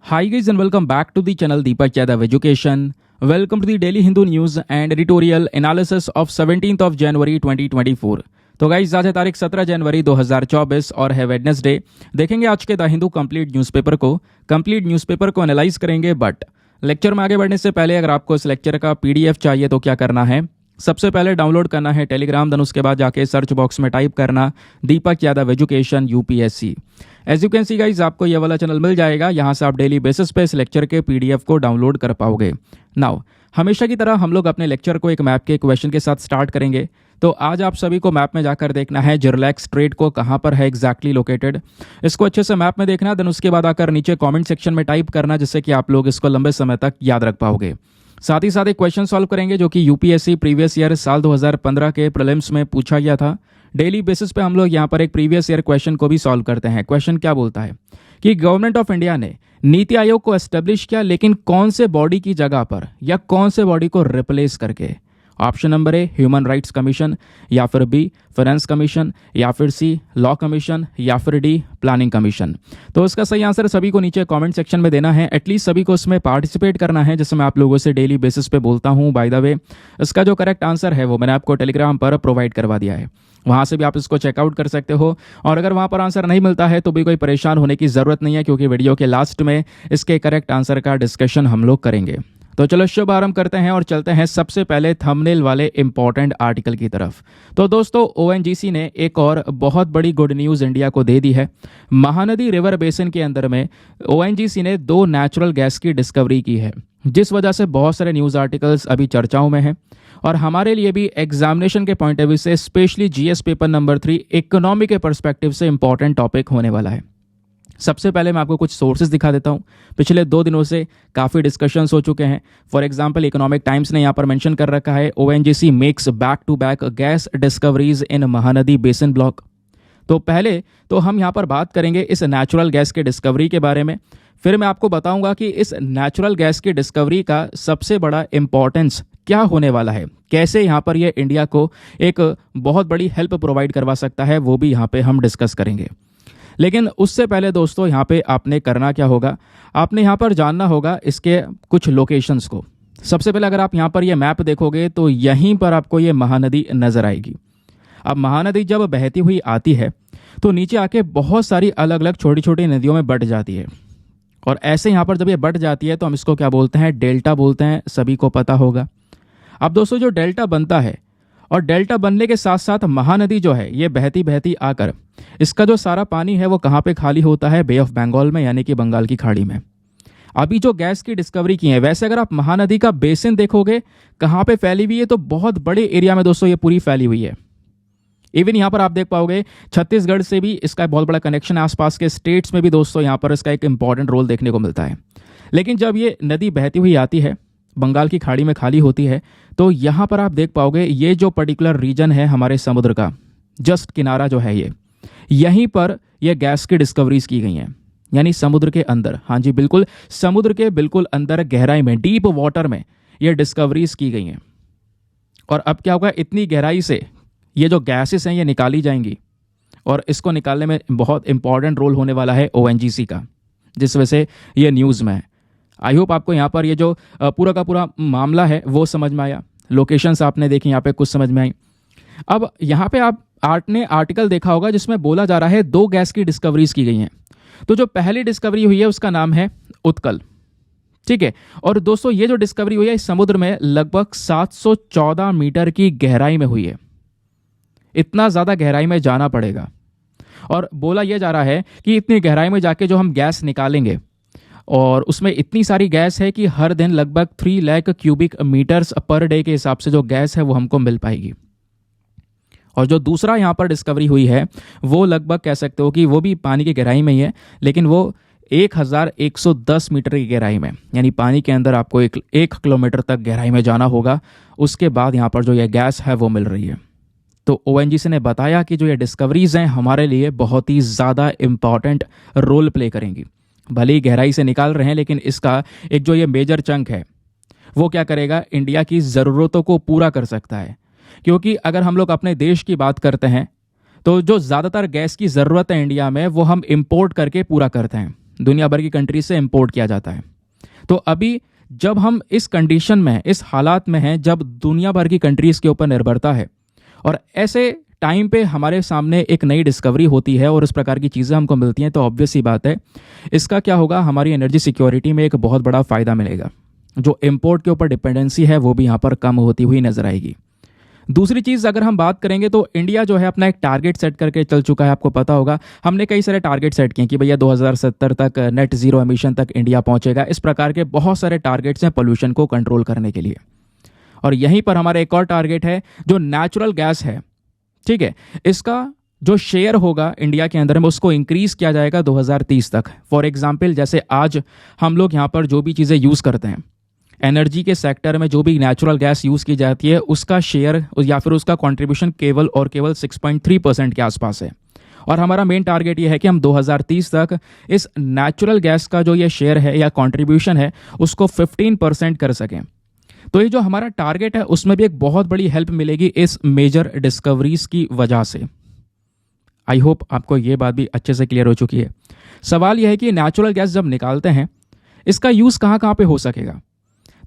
Hi guys and welcome back to the channel Deepak Yadav Education. Welcome to the Daily Hindu News and Editorial Analysis of 17th of January 2024. तो guys आज है तारीख 17 जनवरी 2024 और है Wednesday. देखेंगे आज के द हिंदू कंप्लीट न्यूज़पेपर को एनालाइज करेंगे। बट लेक्चर में आगे बढ़ने से पहले अगर आपको इस लेक्चर का पीडीएफ चाहिए तो क्या करना है, सबसे पहले डाउनलोड करना है टेलीग्राम, देन उसके बाद जाके सर्च बॉक्स में टाइप करना Deepak Yadav education UPSC. As you can see guys आपको ये वाला चैनल मिल जाएगा, यहाँ से आप डेली बेसिस पे इस लेक्चर के पीडीएफ को डाउनलोड कर पाओगे। नाउ हमेशा की तरह हम लोग अपने लेक्चर को एक मैप के क्वेश्चन के साथ स्टार्ट करेंगे। तो आज आप सभी को मैप में जाकर देखना है जिरलैक स्ट्रेट को कहाँ पर है एग्जैक्टली लोकेटेड, इसको अच्छे से मैप में देखना। देन उसके बाद आकर नीचे कमेंट सेक्शन में टाइप करना, जिससे कि आप लोग इसको लंबे समय तक याद रख पाओगे। साथ ही साथ एक क्वेश्चन सॉल्व करेंगे जो कि यूपीएससी प्रीवियस ईयर साल 2015 के प्रीलिम्स में पूछा गया था। डेली बेसिस पे हम लोग यहाँ पर एक प्रीवियस ईयर क्वेश्चन को भी सॉल्व करते हैं। क्वेश्चन क्या बोलता है कि गवर्नमेंट ऑफ इंडिया ने नीति आयोग को एस्टेब्लिश किया, लेकिन कौन से बॉडी की जगह पर या कौन से बॉडी को रिप्लेस करके। Option number a human rights commission, या फिर बी फाइनेंस कमीशन, या फिर सी लॉ कमीशन, या फिर डी प्लानिंग कमीशन। तो इसका सही आंसर सभी को नीचे कमेंट सेक्शन में देना है। एटलीस्ट सभी को इसमें पार्टिसिपेट करना है, जैसे मैं आप लोगों से डेली बेसिस पे बोलता हूँ। बाय द वे इसका जो करेक्ट आंसर है वो मैंने आपको टेलीग्राम पर प्रोवाइड करवा दिया है, वहाँ से भी आप इसको चेकआउट कर सकते हो। और अगर वहाँ पर आंसर नहीं मिलता है तो भी कोई परेशान होने की ज़रूरत नहीं है, क्योंकि वीडियो के लास्ट में इसके करेक्ट आंसर का डिस्कशन हम लोग करेंगे। तो चलो शुभ आरंभ करते हैं और चलते हैं सबसे पहले थंबनेल वाले इंपॉर्टेंट आर्टिकल की तरफ। तो दोस्तों ओएनजीसी ने एक और बहुत बड़ी गुड न्यूज़ इंडिया को दे दी है। महानदी रिवर बेसिन के अंदर में ओएनजीसी ने 2 नेचुरल गैस की डिस्कवरी की है, जिस वजह से बहुत सारे न्यूज़ आर्टिकल्स अभी चर्चाओं में हैं। और हमारे लिए भी एग्जामिनेशन के पॉइंट ऑफ व्यू से, specially GS paper number 3 economy के पर्सपेक्टिव से इंपॉर्टेंट टॉपिक होने वाला है। सबसे पहले मैं आपको कुछ सोर्सेज दिखा देता हूँ। पिछले 2 दिनों से काफ़ी डिस्कशंस हो चुके हैं। फॉर एग्जांपल इकोनॉमिक टाइम्स ने यहाँ पर मेंशन कर रखा है ONGC makes back to back gas discoveries in Mahanadi basin block. तो पहले तो हम यहाँ पर बात करेंगे इस नेचुरल गैस के डिस्कवरी के बारे में। फिर मैं आपको बताऊंगा कि इस नेचुरल गैस की डिस्कवरी का सबसे बड़ा इंपॉर्टेंस क्या होने वाला है, कैसे यहाँ पर ये इंडिया को एक बहुत बड़ी हेल्प प्रोवाइड करवा सकता है, वो भी यहाँ पे हम डिस्कस करेंगे। लेकिन उससे पहले दोस्तों यहाँ पे आपने करना क्या होगा, आपने यहाँ पर जानना होगा इसके कुछ लोकेशंस को। सबसे पहले अगर आप यहाँ पर ये मैप देखोगे तो यहीं पर आपको ये महानदी नज़र आएगी। अब महानदी जब बहती हुई आती है तो नीचे आके बहुत सारी अलग अलग छोटी छोटी नदियों में बट जाती है। और ऐसे यहाँ पर जब ये बट जाती है तो हम इसको क्या बोलते हैं, डेल्टा बोलते हैं, सभी को पता होगा। अब दोस्तों जो डेल्टा बनता है, और डेल्टा बनने के साथ साथ महानदी जो है ये बहती बहती आकर इसका जो सारा पानी है वो कहाँ पे खाली होता है, बे ऑफ बंगाल में, यानी कि बंगाल की खाड़ी में। अभी जो गैस की डिस्कवरी की है, वैसे अगर आप महानदी का बेसिन देखोगे कहाँ पे फैली हुई है, तो बहुत बड़े एरिया में दोस्तों ये पूरी फैली हुई है। इवन यहाँ पर आप देख पाओगे छत्तीसगढ़ से भी इसका बहुत बड़ा कनेक्शन है, आसपास के स्टेट्स में भी दोस्तों यहाँ पर इसका एक इंपॉर्टेंट रोल देखने को मिलता है। लेकिन जब ये नदी बहती हुई आती है, बंगाल की खाड़ी में खाली होती है, तो यहाँ पर आप देख पाओगे ये जो पर्टिकुलर रीजन है हमारे समुद्र का, जस्ट किनारा जो है ये, यहीं पर यह गैस की डिस्कवरीज की गई हैं, यानी समुद्र के अंदर। हाँ जी बिल्कुल, समुद्र के बिल्कुल अंदर गहराई में, डीप वाटर में ये डिस्कवरीज की गई हैं। और अब क्या होगा, इतनी गहराई से ये जो गैसेस हैं ये निकाली जाएंगी, और इसको निकालने में बहुत इंपॉर्टेंट रोल होने वाला है ओएनजीसी का, जिस वजह से ये न्यूज़ में है। आई होप आपको यहाँ पर ये जो पूरा का पूरा मामला है वो समझ में आया। लोकेशंस आपने देखी, यहाँ पे कुछ समझ में आई। अब यहाँ पे आप ने आर्टिकल देखा होगा जिसमें बोला जा रहा है 2 गैस की डिस्कवरीज की गई हैं। तो जो पहली डिस्कवरी हुई है उसका नाम है उत्कल, ठीक है। और दोस्तों ये जो डिस्कवरी हुई है इस समुद्र में लगभग 714 मीटर की गहराई में हुई है। इतना ज़्यादा गहराई में जाना पड़ेगा, और बोला यह जा रहा है कि इतनी गहराई में जाके जो हम गैस निकालेंगे, और उसमें इतनी सारी गैस है कि हर दिन लगभग 3 lakh cubic metres per day के हिसाब से जो गैस है वो हमको मिल पाएगी। और जो दूसरा यहाँ पर डिस्कवरी हुई है वो लगभग कह सकते हो कि वो भी पानी की गहराई में ही है, लेकिन वो 1110 मीटर की गहराई में, यानी पानी के अंदर आपको 1 किलोमीटर तक गहराई में जाना होगा। उसके बाद यहाँ पर जो ये गैस है वो मिल रही है। तो ओएनजीसी ने बताया कि जो ये डिस्कवरीज हैं हमारे लिए बहुत ही ज़्यादा इम्पॉर्टेंट रोल प्ले करेंगी। भले ही गहराई से निकाल रहे हैं, लेकिन इसका एक जो ये मेजर चंक है वो क्या करेगा, इंडिया की ज़रूरतों को पूरा कर सकता है। क्योंकि अगर हम लोग अपने देश की बात करते हैं तो जो ज़्यादातर गैस की ज़रूरत है इंडिया में वो हम इंपोर्ट करके पूरा करते हैं। दुनिया भर की कंट्रीज से इंपोर्ट किया जाता है। तो अभी जब हम इस कंडीशन में, इस हालात में हैं जब दुनिया भर की कंट्रीज़ के ऊपर निर्भरता है, और ऐसे टाइम पे हमारे सामने एक नई डिस्कवरी होती है और इस प्रकार की चीज़ें हमको मिलती हैं, तो ऑब्वियस सी बात है इसका क्या होगा, हमारी एनर्जी सिक्योरिटी में एक बहुत बड़ा फ़ायदा मिलेगा। जो इम्पोर्ट के ऊपर डिपेंडेंसी है वो भी यहाँ पर कम होती हुई नजर आएगी। दूसरी चीज़ अगर हम बात करेंगे तो इंडिया जो है अपना एक टारगेट सेट करके चल चुका है। आपको पता होगा हमने कई सारे टारगेट सेट किए कि भैया 2070 तक नेट जीरो एमिशन तक इंडिया पहुंचेगा। इस प्रकार के बहुत सारे टारगेट्स हैं पोल्यूशन को कंट्रोल करने के लिए। और यहीं पर हमारा एक और टारगेट है जो नेचुरल गैस है, ठीक है, इसका जो शेयर होगा इंडिया के अंदर में उसको इंक्रीज किया जाएगा 2030 तक। फॉर एग्जाम्पल जैसे आज हम लोग यहाँ पर जो भी चीज़ें यूज़ करते हैं, एनर्जी के सेक्टर में जो भी नेचुरल गैस यूज़ की जाती है उसका शेयर या फिर उसका कंट्रीब्यूशन केवल और केवल 6.3% के आसपास है। और हमारा मेन टारगेट ये है कि हम 2030 तक इस नेचुरल गैस का जो ये शेयर है या कंट्रीब्यूशन है उसको 15% कर सकें। तो ये जो हमारा टारगेट है उसमें भी एक बहुत बड़ी हेल्प मिलेगी इस मेजर डिस्कवरीज की वजह से। आई होप आपको ये बात भी अच्छे से क्लियर हो चुकी है। सवाल यह है कि नेचुरल गैस जब निकालते हैं इसका यूज़ कहाँ कहाँ पे हो सकेगा।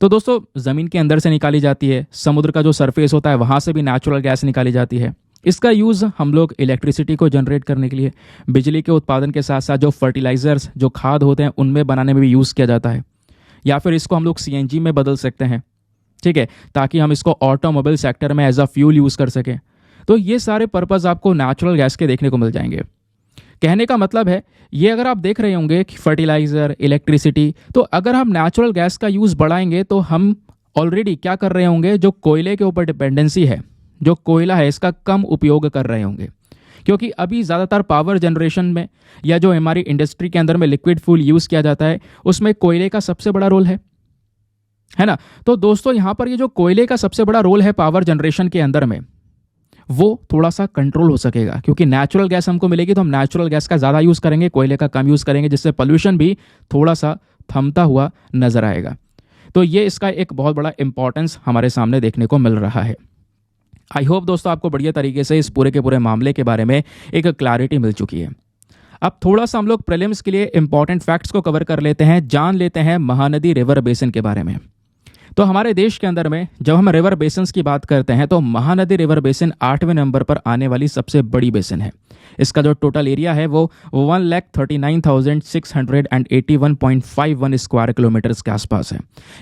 तो दोस्तों ज़मीन के अंदर से निकाली जाती है, समुद्र का जो सरफेस होता है वहाँ से भी नेचुरल गैस निकाली जाती है। इसका यूज़ हम लोग इलेक्ट्रिसिटी को जनरेट करने के लिए, बिजली के उत्पादन के साथ साथ जो फर्टिलाइजर्स, जो खाद होते हैं उनमें बनाने में भी यूज़ किया जाता है। या फिर इसको हम लोग CNG में बदल सकते हैं, ठीक है, ताकि हम इसको ऑटोमोबाइल सेक्टर में एज अ फ्यूल यूज़ कर सकें। तो ये सारे पर्पज़ आपको नेचुरल गैस के देखने को मिल जाएंगे। कहने का मतलब है ये अगर आप देख रहे होंगे कि फर्टिलाइज़र, इलेक्ट्रिसिटी, तो अगर हम नेचुरल गैस का यूज़ बढ़ाएंगे तो हम ऑलरेडी क्या कर रहे होंगे, जो कोयले के ऊपर डिपेंडेंसी है, जो कोयला है इसका कम उपयोग कर रहे होंगे। क्योंकि अभी ज़्यादातर पावर जनरेशन में या जो हमारी इंडस्ट्री के अंदर में लिक्विड फ्यूल यूज़ किया जाता है उसमें कोयले का सबसे बड़ा रोल है ना। तो दोस्तों यहाँ पर ये जो कोयले का सबसे बड़ा रोल है पावर जनरेशन के अंदर में, वो थोड़ा सा कंट्रोल हो सकेगा। क्योंकि नेचुरल गैस हमको मिलेगी तो हम नेचुरल गैस का ज़्यादा यूज़ करेंगे, कोयले का कम यूज़ करेंगे, जिससे पोल्यूशन भी थोड़ा सा थमता हुआ नजर आएगा। तो ये इसका एक बहुत बड़ा इंपॉर्टेंस हमारे सामने देखने को मिल रहा है। आई होप दोस्तों आपको बढ़िया तरीके से इस पूरे के पूरे मामले के बारे में एक क्लैरिटी मिल चुकी है। अब थोड़ा सा हम लोग प्रीलिम्स के लिए इंपॉर्टेंट फैक्ट्स को कवर कर लेते हैं, जान लेते हैं महानदी रिवर बेसिन के बारे में। तो हमारे देश के अंदर में जब हम रिवर बेसिन्स की बात करते हैं तो महानदी रिवर बेसिन 8वें नंबर पर आने वाली सबसे बड़ी बेसिन है। इसका जो टोटल एरिया है वो 1,39,681.51 स्क्वायर किलोमीटर्स के आसपास है।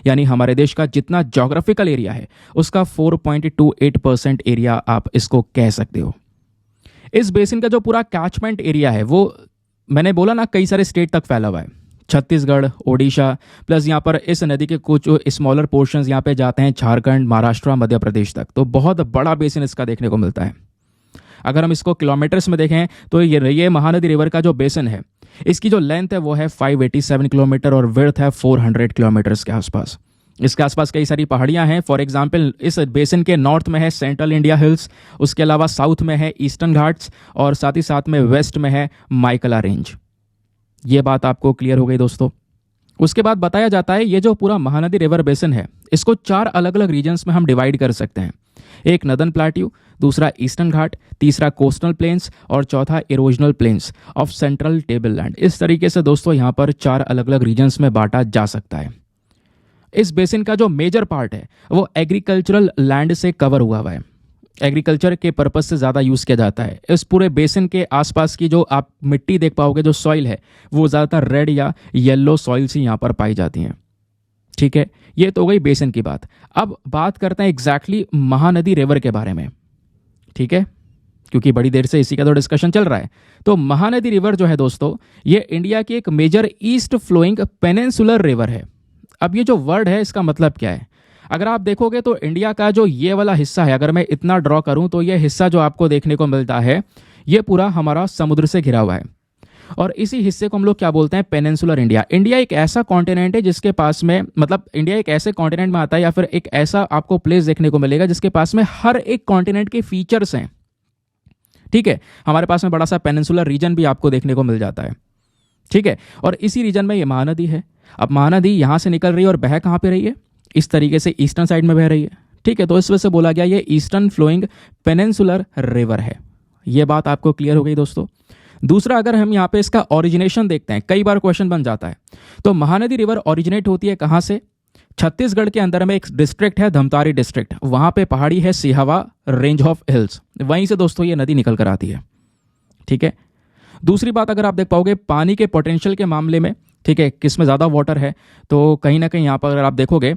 यानी हमारे देश का जितना जोग्राफिकल एरिया है उसका 4.28% एरिया आप इसको कह सकते हो। इस बेसिन का जो पूरा कैचमेंट एरिया है वो मैंने बोला ना कई सारे स्टेट तक फैला हुआ है, छत्तीसगढ़, ओडिशा, प्लस यहाँ पर इस नदी के कुछ स्मॉलर पोर्शंस यहाँ पे जाते हैं झारखंड, महाराष्ट्र, मध्य प्रदेश तक। तो बहुत बड़ा बेसिन इसका देखने को मिलता है। अगर हम इसको किलोमीटर्स में देखें तो ये महानदी रिवर का जो बेसिन है इसकी जो लेंथ है वो है 587 किलोमीटर और विड्थ है 400 किलोमीटर्स के आसपास। इसके आसपास कई सारी पहाड़ियाँ हैं। फॉर एग्जाम्पल इस बेसिन के नॉर्थ में है सेंट्रल इंडिया हिल्स, उसके अलावा साउथ में है ईस्टर्न घाट्स और साथ ही साथ में वेस्ट में है माइकला रेंज। ये बात आपको क्लियर हो गई दोस्तों। उसके बाद बताया जाता है ये जो पूरा महानदी रिवर बेसिन है इसको 4 अलग अलग रीजन्स में हम डिवाइड कर सकते हैं। एक नदन प्लाट्यू, दूसरा ईस्टर्न घाट, तीसरा कोस्टल प्लेन्स और चौथा erosional plains of central table land. इस तरीके से दोस्तों यहाँ पर 4 अलग अलग रीजन्स में बांटा जा सकता है। इस बेसिन का जो मेजर पार्ट है वो एग्रीकल्चरल लैंड से कवर हुआ है। एग्रीकल्चर के पर्पस से ज़्यादा यूज़ किया जाता है। इस पूरे बेसिन के आसपास की जो आप मिट्टी देख पाओगे, जो सॉइल है वो ज़्यादातर रेड या येलो सॉइल्स ही यहाँ पर पाई जाती हैं। ठीक है, ये तो हो गई बेसिन की बात। अब बात करते हैं एग्जैक्टली महानदी रिवर के बारे में, ठीक है, क्योंकि बड़ी देर से इसी का तो डिस्कशन चल रहा है। तो महानदी रिवर जो है दोस्तों ये इंडिया की एक major east flowing peninsular river है। अब ये जो वर्ड है इसका मतलब क्या है, अगर आप देखोगे तो इंडिया का जो ये वाला हिस्सा है, अगर मैं इतना ड्रॉ करूं तो ये हिस्सा जो आपको देखने को मिलता है ये पूरा हमारा समुद्र से घिरा हुआ है। और इसी हिस्से को हम लोग क्या बोलते हैं, पेनिनसुलर इंडिया। इंडिया एक ऐसा कॉन्टिनेंट है जिसके पास में, मतलब इंडिया एक ऐसे कॉन्टिनेंट में आता है या फिर एक ऐसा आपको प्लेस देखने को मिलेगा जिसके पास में हर एक कॉन्टिनेंट के फीचर्स हैं। ठीक है, हमारे पास में बड़ा सा पेनिनसुलर रीजन भी आपको देखने को मिल जाता है। ठीक है, और इसी रीजन में ये महानदी है। अब महानदी यहाँ से निकल रही है और बह कहाँ पे रही है, इस तरीके से ईस्टर्न साइड में बह रही है। ठीक है, तो इस वजह से बोला गया ये ईस्टर्न फ्लोइंग पेनिनसुलर रिवर है। ये बात आपको क्लियर हो गई दोस्तों। दूसरा, अगर हम यहाँ पे इसका ओरिजिनेशन देखते हैं, कई बार क्वेश्चन बन जाता है, तो महानदी रिवर ओरिजिनेट होती है कहाँ से? छत्तीसगढ़ के अंदर में एक डिस्ट्रिक्ट है धमतारी डिस्ट्रिक्ट, वहां पे पहाड़ी है सिहावा रेंज ऑफ हिल्स, वहीं से दोस्तों ये नदी निकल कर आती है। ठीक है। दूसरी बात, अगर आप देख पाओगे पानी के पोटेंशियल के मामले में, ठीक है, किस में ज़्यादा वाटर है, तो कहीं ना कहीं यहाँ पर अगर आप देखोगे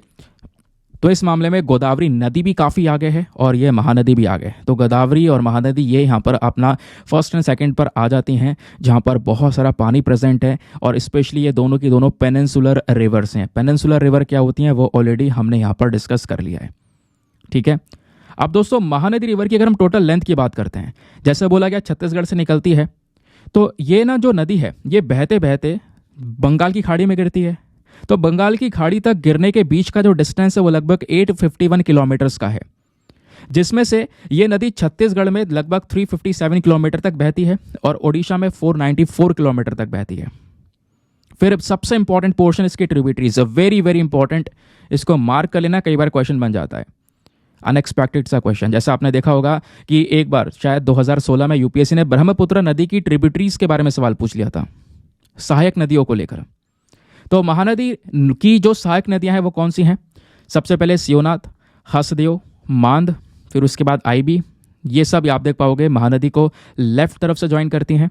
तो इस मामले में गोदावरी नदी भी काफ़ी आगे है और ये महानदी भी आगे है। तो गोदावरी और महानदी ये यहाँ पर अपना फर्स्ट एंड सेकंड पर आ जाती हैं, जहाँ पर बहुत सारा पानी प्रेजेंट है, और स्पेशली ये दोनों की दोनों पेनिनसुलर रिवर्स हैं। पेनिनसुलर रिवर क्या होती हैं वो ऑलरेडी हमने यहाँ पर डिस्कस कर लिया है। ठीक है। अब दोस्तों महानदी रिवर की अगर हम टोटल लेंथ की बात करते हैं, जैसे बोला गया छत्तीसगढ़ से निकलती है, तो ये ना जो नदी है ये बहते बहते बंगाल की खाड़ी में गिरती है। तो बंगाल की खाड़ी तक गिरने के बीच का जो डिस्टेंस है वो लगभग 851 किलोमीटर्स का है, जिसमें से ये नदी छत्तीसगढ़ में लगभग 357 किलोमीटर तक बहती है और ओडिशा में 494 किलोमीटर तक बहती है। फिर सबसे इंपॉर्टेंट पोर्शन इसके ट्रिब्यूटरीज, वेरी वेरी इंपॉर्टेंट, इसको मार्क कर लेना, कई बार क्वेश्चन बन जाता है, अनएक्सपेक्टेड सा क्वेश्चन। जैसे आपने देखा होगा कि एक बार शायद 2016 में यूपीएससी ने ब्रह्मपुत्र नदी की ट्रिब्यूटरीज के बारे में सवाल पूछ लिया था, सहायक नदियों को लेकर। तो महानदी की जो सहायक नदियां हैं वो कौन सी हैं? सबसे पहले सियोनाथ, हसदेव, मांद, फिर उसके बाद आईबी, ये सब आप देख पाओगे महानदी को लेफ्ट तरफ से ज्वाइन करती हैं।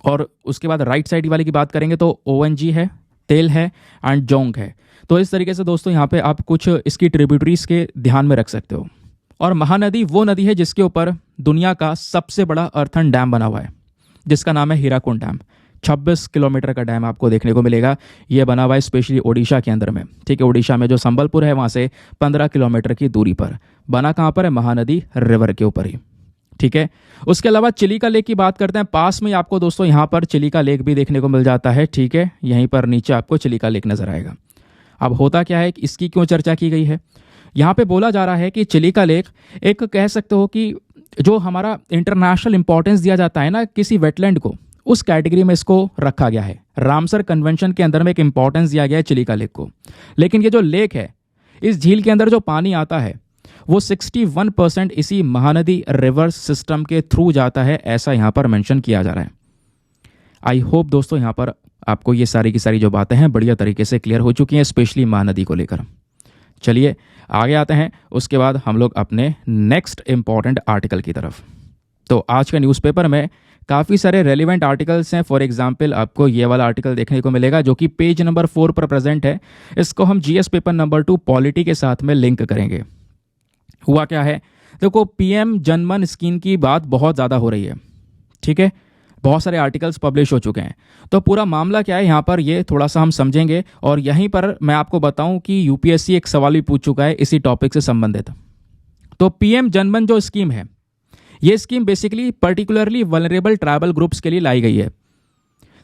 और उसके बाद राइट साइड वाली की बात करेंगे तो ओएनजी है, तेल है एंड जोंग है। तो इस तरीके से दोस्तों यहाँ पे आप कुछ इसकी ट्रिब्यूटरीज के ध्यान में रख सकते हो। और महानदी वो नदी है जिसके ऊपर दुनिया का सबसे बड़ा अर्थन डैम बना हुआ है, जिसका नाम है हीराकुंड डैम। 26 किलोमीटर का डैम आपको देखने को मिलेगा। ये बना हुआ है स्पेशली ओडिशा के अंदर में। ठीक है, ओडिशा में जो संबलपुर है वहाँ से 15 किलोमीटर की दूरी पर। बना कहाँ पर है? महानदी रिवर के ऊपर ही। ठीक है। उसके अलावा चिलिका लेक की बात करते हैं, पास में आपको दोस्तों यहाँ पर चिलिका लेक भी देखने को मिल जाता है। ठीक है, यहीं पर नीचे आपको चिलिका लेक नजर आएगा। अब होता क्या है, इसकी क्यों चर्चा की गई है? यहाँ पे बोला जा रहा है कि चिलिका लेक एक कह सकते हो कि जो हमारा इंटरनेशनल इंपॉर्टेंस दिया जाता है ना किसी वेटलैंड को, उस कैटेगरी में इसको रखा गया है। रामसर कन्वेंशन के अंदर में एक इंपॉर्टेंस दिया गया है चिलिका लेक को। लेकिन ये जो लेक है, इस झील के अंदर जो पानी आता है वो 61% इसी महानदी रिवर सिस्टम के थ्रू जाता है, ऐसा यहाँ पर मेंशन किया जा रहा है। आई होप दोस्तों यहाँ पर आपको ये सारी की सारी जो बातें हैं बढ़िया तरीके से क्लियर हो चुकी हैं, स्पेशली महानदी को लेकर। चलिए आगे आते हैं, उसके बाद हम लोग अपने नेक्स्ट इंपॉर्टेंट आर्टिकल की तरफ। तो आज के न्यूज़पेपर में काफ़ी सारे रेलिवेंट आर्टिकल्स हैं। फॉर एग्जांपल आपको ये वाला आर्टिकल देखने को मिलेगा जो कि पेज नंबर 4 पर प्रेजेंट है। इसको हम जीएस पेपर नंबर 2 पॉलिटी के साथ में लिंक करेंगे। हुआ क्या है, देखो पीएम जनमन स्कीम की बात बहुत ज़्यादा हो रही है। ठीक है, बहुत सारे आर्टिकल्स पब्लिश हो चुके हैं। तो पूरा मामला क्या है यहाँ पर, ये थोड़ा सा हम समझेंगे। और यहीं पर मैं आपको बताऊं कि यूपीएससी एक सवाल भी पूछ चुका है इसी टॉपिक से संबंधित। तो पीएम जनमन जो स्कीम है, ये scheme basically particularly vulnerable tribal groups के लिए लाई गई है।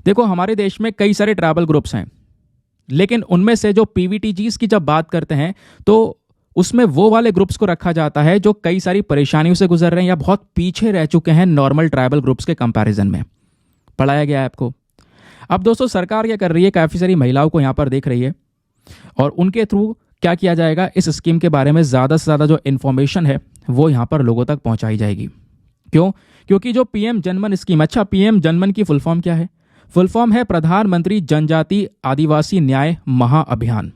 देखो हमारे देश में कई सारे ट्राइबल ग्रुप्स हैं, लेकिन उनमें से जो पीवीटीजीज की जब बात करते हैं तो उसमें वो वाले ग्रुप्स को रखा जाता है जो कई सारी परेशानियों से गुजर रहे हैं या बहुत पीछे रह चुके हैं नॉर्मल ट्राइबल ग्रुप्स के कंपैरिजन में। पढ़ाया गया है आपको। अब दोस्तों सरकार क्या कर रही है, काफ़ी सारी महिलाओं को यहाँ पर देख रही है और उनके थ्रू क्या किया जाएगा, इस स्कीम के बारे में ज़्यादा से ज़्यादा जो इन्फॉर्मेशन है वो यहाँ पर लोगों तक पहुँचाई जाएगी। क्यों? क्योंकि जो पीएम जनमन स्कीम, अच्छा पीएम जनमन की फुल फॉर्म क्या है? फुल फॉर्म है प्रधानमंत्री जनजाति आदिवासी न्याय महाअभियान।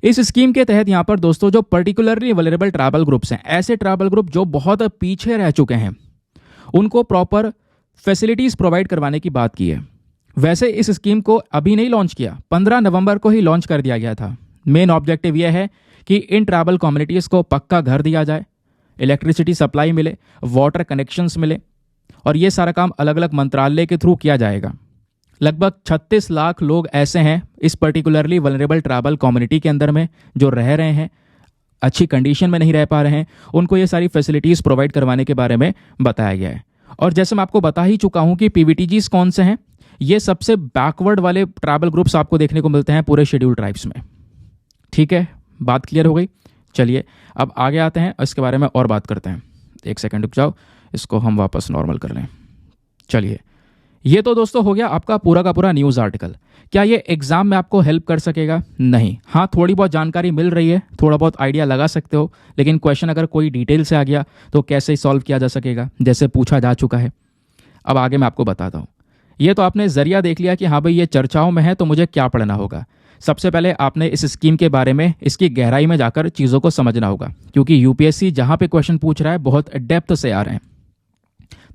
इस स्कीम के तहत यहाँ पर दोस्तों जो पर्टिकुलरली वल्नरेबल ट्राइबल ग्रुप्स हैं, ऐसे ट्राइबल ग्रुप जो बहुत पीछे रह चुके हैं, उनको प्रॉपर फैसिलिटीज प्रोवाइड करवाने की बात की है। वैसे इस स्कीम को अभी नहीं लॉन्च किया, 15 नवंबर को ही लॉन्च कर दिया गया था। मेन ऑब्जेक्टिव यह है कि इन ट्राइबल कम्युनिटीज़ को पक्का घर दिया जाए, इलेक्ट्रिसिटी सप्लाई मिले, वाटर कनेक्शंस मिले, और ये सारा काम अलग अलग मंत्रालय के थ्रू किया जाएगा। लगभग 36 लाख लोग ऐसे हैं इस पर्टिकुलरली वल्नरेबल ट्राइबल कम्युनिटी के अंदर में जो रह रहे हैं, अच्छी कंडीशन में नहीं रह पा रहे हैं, उनको ये सारी फैसिलिटीज़ प्रोवाइड करवाने के बारे में बताया गया है। और जैसे मैं आपको बता ही चुका हूँ कि पीवीटीजीज कौन से हैं, ये सबसे बैकवर्ड वाले ट्राइबल ग्रुप्स आपको देखने को मिलते हैं पूरे शेड्यूल ट्राइब्स में। ठीक है, बात क्लियर हो गई। चलिए अब आगे आते हैं, इसके बारे में और बात करते हैं। एक सेकंड रुक जाओ, इसको हम वापस नॉर्मल कर लें। चलिए, ये तो दोस्तों हो गया आपका पूरा का पूरा न्यूज़ आर्टिकल। क्या ये एग्जाम में आपको हेल्प कर सकेगा? नहीं। हाँ, थोड़ी बहुत जानकारी मिल रही है, थोड़ा बहुत आइडिया लगा सकते हो, लेकिन क्वेश्चन अगर कोई डिटेल से आ गया तो कैसे सॉल्व किया जा सकेगा, जैसे पूछा जा चुका है। अब आगे मैं आपको बताता हूँ। ये तो आपने जरिया देख लिया कि हाँ भाई ये चर्चाओं में है तो मुझे क्या पढ़ना होगा। सबसे पहले आपने इस स्कीम के बारे में इसकी गहराई में जाकर चीज़ों को समझना होगा, क्योंकि यूपीएससी जहाँ पे क्वेश्चन पूछ रहा है बहुत डेप्थ से आ रहे हैं।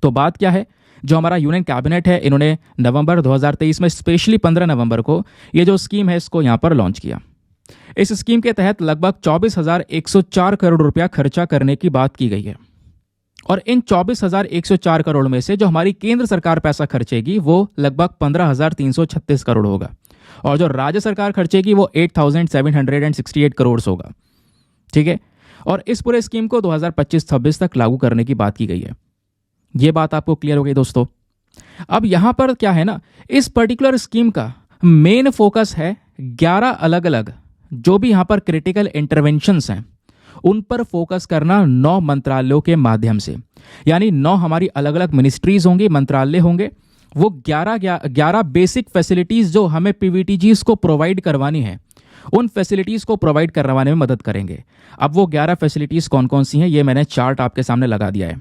तो बात क्या है, जो हमारा यूनियन कैबिनेट है इन्होंने नवंबर 2023 में स्पेशली 15 नवंबर को ये जो स्कीम है इसको यहाँ पर लॉन्च किया। इस स्कीम के तहत लगभग 24,104 करोड़ रुपया खर्चा करने की बात की गई है। और इन 24,104 करोड़ में से जो हमारी केंद्र सरकार पैसा खर्चेगी वो लगभग 15,336 करोड़ होगा, और जो राज्य सरकार खर्चेगी वो 8,768 करोड़ होगा। ठीक है, और इस पूरे स्कीम को 2025-26 तक लागू करने की बात की गई है। ये बात आपको क्लियर हो गई दोस्तों। अब यहां पर क्या है ना, इस पर्टिकुलर स्कीम का मेन फोकस है 11 अलग अलग जो भी यहां पर क्रिटिकल इंटरवेंशंस हैं उन पर फोकस करना 9 मंत्रालयों के माध्यम से, यानी 9 हमारी अलग अलग मिनिस्ट्रीज होंगी, मंत्रालय होंगे। वो 11 बेसिक फैसिलिटीज जो हमें पीवीटीजीज को प्रोवाइड करवानी है उन फैसिलिटीज को प्रोवाइड करवाने में मदद करेंगे। अब वो 11 फैसिलिटीज कौन कौन सी हैं ये मैंने चार्ट आपके सामने लगा दिया है।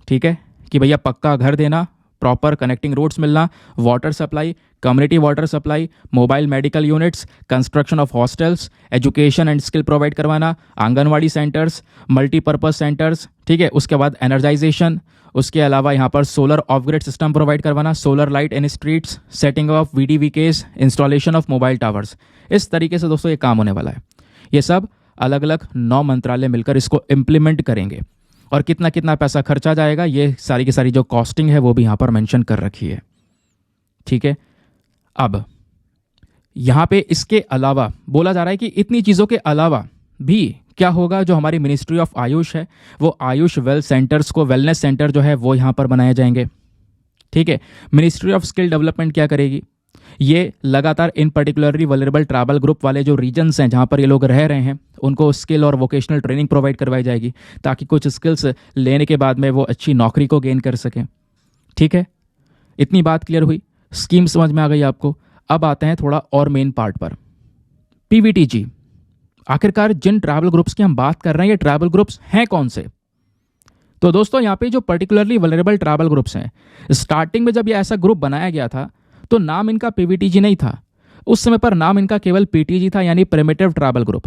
ठीक है, कि भैया पक्का घर देना, प्रॉपर कनेक्टिंग रोड्स मिलना, water supply, community water supply, mobile medical units, construction of hostels, education and skill provide करवाना, आंगनवाड़ी सेंटर्स, मल्टीपर्पज सेंटर्स। ठीक है, उसके बाद एनर्जाइजेशन, उसके अलावा यहाँ पर solar off grid system provide करवाना, solar light in streets, setting of VDVKs, installation of mobile towers. इस तरीके से दोस्तों ये काम होने वाला है। ये सब अलग अलग 9 मंत्रालय मिलकर इसको इम्प्लीमेंट करेंगे, और कितना कितना पैसा खर्चा जाएगा ये सारी की सारी जो कॉस्टिंग है वो भी यहाँ पर मेंशन कर रखी है। ठीक है, अब यहाँ पे इसके अलावा बोला जा रहा है कि इतनी चीज़ों के अलावा भी क्या होगा, जो हमारी मिनिस्ट्री ऑफ आयुष है वो आयुष वेलनेस सेंटर जो है वो यहाँ पर बनाए जाएंगे। ठीक है, मिनिस्ट्री ऑफ स्किल डेवलपमेंट क्या करेगी, ये लगातार in particularly vulnerable tribal group वाले जो रीजन्स हैं जहाँ पर ये लोग रह रहे हैं उनको स्किल और वोकेशनल ट्रेनिंग प्रोवाइड करवाई जाएगी, ताकि कुछ स्किल्स लेने के बाद में वो अच्छी नौकरी को गेन कर सकें। ठीक है, इतनी बात क्लियर हुई, स्कीम समझ में आ गई आपको। अब आते हैं थोड़ा और मेन पार्ट पर, पीवीटीजी। आखिरकार जिन ट्राइबल ग्रुप्स की हम बात कर रहे हैं ये ट्राइबल ग्रुप्स हैं कौन से? तो दोस्तों यहाँ पे जो पर्टिकुलरली वल्नरेबल ट्राइबल ग्रुप्स हैं, स्टार्टिंग में जब ये ऐसा ग्रुप बनाया गया था तो नाम इनका पीवीटीजी नहीं था, उस समय पर नाम इनका केवल पीटीजी था, यानी प्रिमिटिव ट्राइबल ग्रुप।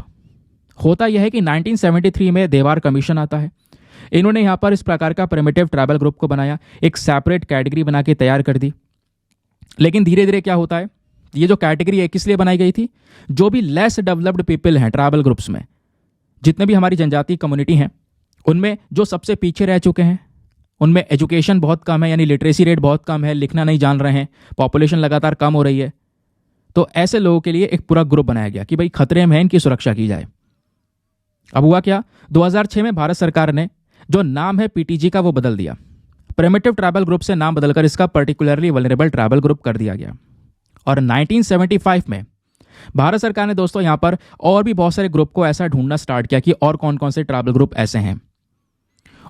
होता यह है कि 1973 में देवार कमीशन आता है, इन्होंने यहाँ पर इस प्रकार का प्रिमिटिव ट्राइबल ग्रुप को बनाया, एक सेपरेट कैटेगरी बना के तैयार कर दी। लेकिन धीरे धीरे क्या होता है, ये जो कैटेगरी है किस लिए बनाई गई थी, जो भी लेस डेवलप्ड पीपल हैं ट्राइबल ग्रुप्स में, जितने भी हमारी जनजातीय कम्युनिटी हैं उनमें जो सबसे पीछे रह चुके हैं, उनमें एजुकेशन बहुत कम है, यानी लिटरेसी रेट बहुत कम है, लिखना नहीं जान रहे हैं, पॉपुलेशन लगातार कम हो रही है, तो ऐसे लोगों के लिए एक पूरा ग्रुप बनाया गया कि भाई खतरे में है, इनकी सुरक्षा की जाए। अब हुआ क्या, 2006 में भारत सरकार ने जो नाम है पीटीजी का वो बदल दिया, प्रिमिटिव ट्राइबल ग्रुप से नाम बदलकर इसका पर्टिकुलरली वल्नरेबल ट्राइबल ग्रुप कर दिया गया। और 1975 में भारत सरकार ने दोस्तों यहाँ पर और भी बहुत सारे ग्रुप को ऐसा ढूंढना स्टार्ट किया कि और कौन कौन से ट्राइबल ग्रुप ऐसे हैं।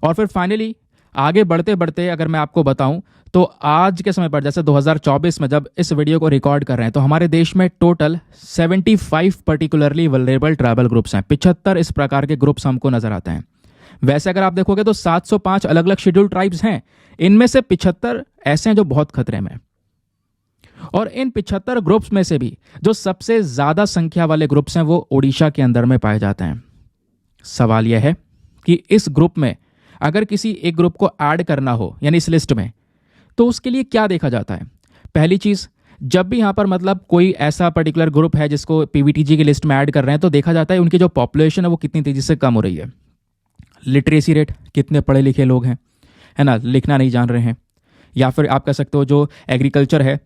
और फिर फाइनली आगे बढ़ते बढ़ते अगर मैं आपको बताऊं तो आज के समय पर जैसे 2024 में जब इस वीडियो को रिकॉर्ड कर रहे हैं तो हमारे देश में total 75 particularly vulnerable tribal groups हैं। 75 इस प्रकार के ग्रुप्स हमको नजर आते हैं। वैसे अगर आप देखोगे तो 705 अलग अलग शेड्यूल्ड ट्राइब्स हैं, इनमें से 75 ऐसे हैं जो बहुत खतरे में। और इन 75 ग्रुप्स में से भी जो सबसे ज्यादा संख्या वाले ग्रुप्स हैं वो ओडिशा के अंदर में पाए जाते हैं। सवाल यह है कि इस ग्रुप में अगर किसी एक ग्रुप को ऐड करना हो यानी इस लिस्ट में, तो उसके लिए क्या देखा जाता है। पहली चीज, जब भी यहां पर मतलब कोई ऐसा पर्टिकुलर ग्रुप है जिसको पीवीटीजी की लिस्ट में ऐड कर रहे हैं तो देखा जाता है उनकी जो पॉपुलेशन है वो कितनी तेजी से कम हो रही है। लिटरेसी रेट, कितने पढ़े लिखे लोग हैं, है ना, लिखना नहीं जान रहे हैं, या फिर आप कह सकते हो जो एग्रीकल्चर है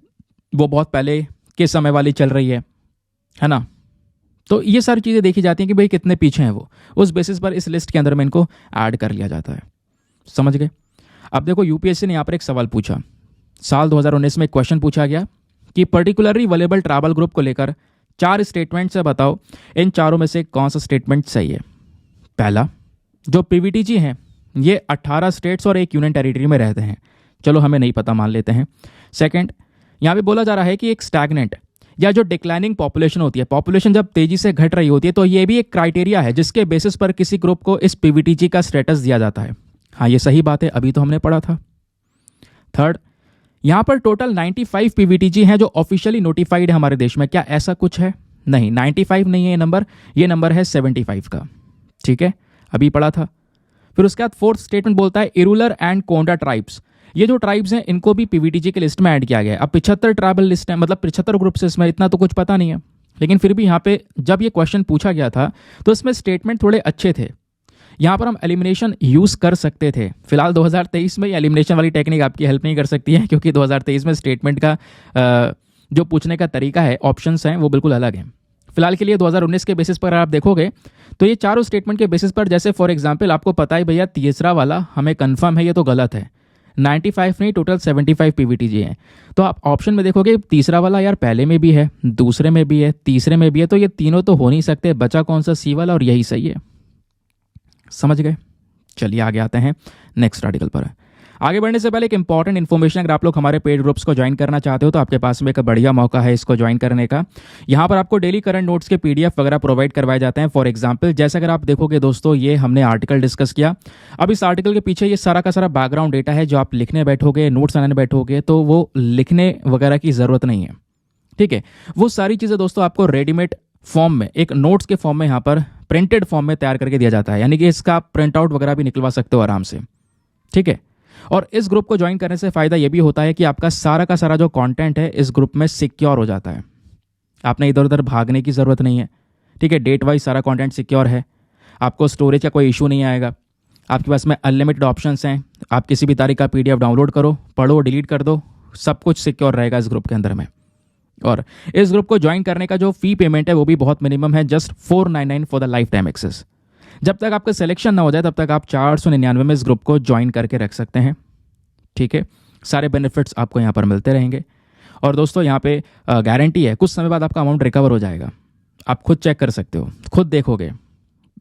वो बहुत पहले के समय वाली चल रही है ना। तो ये सारी चीज़ें देखी जाती हैं कि भाई कितने पीछे हैं वो, उस बेसिस पर इस लिस्ट के अंदर में इनको ऐड कर लिया जाता है। समझ गए। अब देखो यूपीएससी ने यहाँ पर एक सवाल पूछा, साल 2019 में एक क्वेश्चन पूछा गया कि पर्टिकुलरली वल्नरेबल ट्राइबल ग्रुप को लेकर 4 स्टेटमेंट से बताओ, इन चारों में से कौन सा स्टेटमेंट सही है। पहला, जो पीवीटीजी हैं ये 18 स्टेट्स और एक यूनियन टेरिटरी में रहते हैं, चलो हमें नहीं पता, मान लेते हैं। सेकंड, यहाँ पे बोला जा रहा है कि एक स्टैग्नेंट या जो डिक्लाइनिंग पॉपुलेशन होती है, पॉपुलेशन जब तेजी से घट रही होती है तो ये भी एक क्राइटेरिया है जिसके बेसिस पर किसी ग्रुप को इस पीवीटीजी का स्टेटस दिया जाता है। हाँ, ये सही बात है, अभी तो हमने पढ़ा था। थर्ड, यहाँ पर टोटल 95 पीवीटीजी हैं जो ऑफिशियली नोटिफाइड है हमारे देश में। क्या ऐसा कुछ है? नहीं, 95 नहीं है ये नंबर है 75 का। ठीक है, अभी पढ़ा था। फिर उसके बाद फोर्थ स्टेटमेंट बोलता है इरूलर एंड कोंडा ट्राइब्स, ये जो ट्राइब्स हैं इनको भी पीवीटीजी के लिस्ट में ऐड किया गया है। अब 75 ट्राइबल लिस्ट है, मतलब 75 ग्रुप्स इसमें, इतना तो कुछ पता नहीं है, लेकिन फिर भी यहाँ पे जब ये क्वेश्चन पूछा गया था तो इसमें स्टेटमेंट थोड़े अच्छे थे। यहाँ पर हम एलिमिनेशन यूज़ कर सकते थे। फिलहाल 2023 में एलिमिनेशन वाली टेक्निक आपकी हेल्प नहीं कर सकती है, क्योंकि 2023 में स्टेटमेंट का जो पूछने का तरीका है, ऑप्शंस हैं, वो बिल्कुल अलग हैं। फिलहाल के लिए 2019 के बेसिस पर आप देखोगे तो ये चारों स्टेटमेंट के बेसिस पर, जैसे फॉर एग्जांपल आपको पता है भैया तीसरा वाला हमें कंफर्म है, ये तो गलत है। 95 नहीं, टोटल 75 पीवीटीजी हैं। तो आप ऑप्शन में देखोगे तीसरा वाला यार पहले में भी है, दूसरे में भी है, तीसरे में भी है, तो ये तीनों तो हो नहीं सकते, बचा कौन सा? सी वाला, और यही सही है। समझ गए? चलिए आगे आते हैं नेक्स्ट आर्टिकल पर। आगे बढ़ने से पहले एक इंपॉर्टेंट इन्फॉर्मेशन, अगर आप लोग हमारे पेड ग्रुप्स को ज्वाइन करना चाहते हो तो आपके पास में एक बढ़िया मौका है इसको ज्वाइन करने का। यहाँ पर आपको डेली करंट नोट्स के पीडीएफ वगैरह प्रोवाइड करवाए जाते हैं। फॉर एग्जांपल जैसे अगर आप देखोगे दोस्तों, ये हमने आर्टिकल डिस्कस किया, अब इस आर्टिकल के पीछे ये सारा का सारा बैकग्राउंड डेटा है। जो आप लिखने बैठोगे, नोट्स बनाने बैठोगे, तो वो लिखने वगैरह की ज़रूरत नहीं है। ठीक है, वो सारी चीज़ें दोस्तों आपको रेडीमेड फॉर्म में, एक नोट्स के फॉर्म में, यहाँ पर प्रिंटेड फॉर्म में तैयार करके दिया जाता है। यानी कि इसका आप प्रिंट आउट वगैरह भी निकलवा सकते हो आराम से। ठीक है, और इस ग्रुप को ज्वाइन करने से फ़ायदा ये भी होता है कि आपका सारा का सारा जो कंटेंट है इस ग्रुप में सिक्योर हो जाता है। आपने इधर उधर भागने की ज़रूरत नहीं है। ठीक है, डेट वाइज सारा कंटेंट सिक्योर है, आपको स्टोरेज का कोई इशू नहीं आएगा, आपके पास में अनलिमिटेड ऑप्शंस हैं, आप किसी भी तारीख का पीडीएफ डाउनलोड करो, पढ़ो, डिलीट कर दो, सब कुछ सिक्योर रहेगा इस ग्रुप के अंदर में। और इस ग्रुप को ज्वाइन करने का जो फी पेमेंट है वो भी बहुत मिनिमम है, just 499 for the lifetime access. जब तक आपका सिलेक्शन ना हो जाए तब तक आप 499 में इस ग्रुप को ज्वाइन करके रख सकते हैं। ठीक है, सारे बेनिफिट्स आपको यहाँ पर मिलते रहेंगे। और दोस्तों यहाँ पे गारंटी है, कुछ समय बाद आपका अमाउंट रिकवर हो जाएगा। आप खुद चेक कर सकते हो, खुद देखोगे,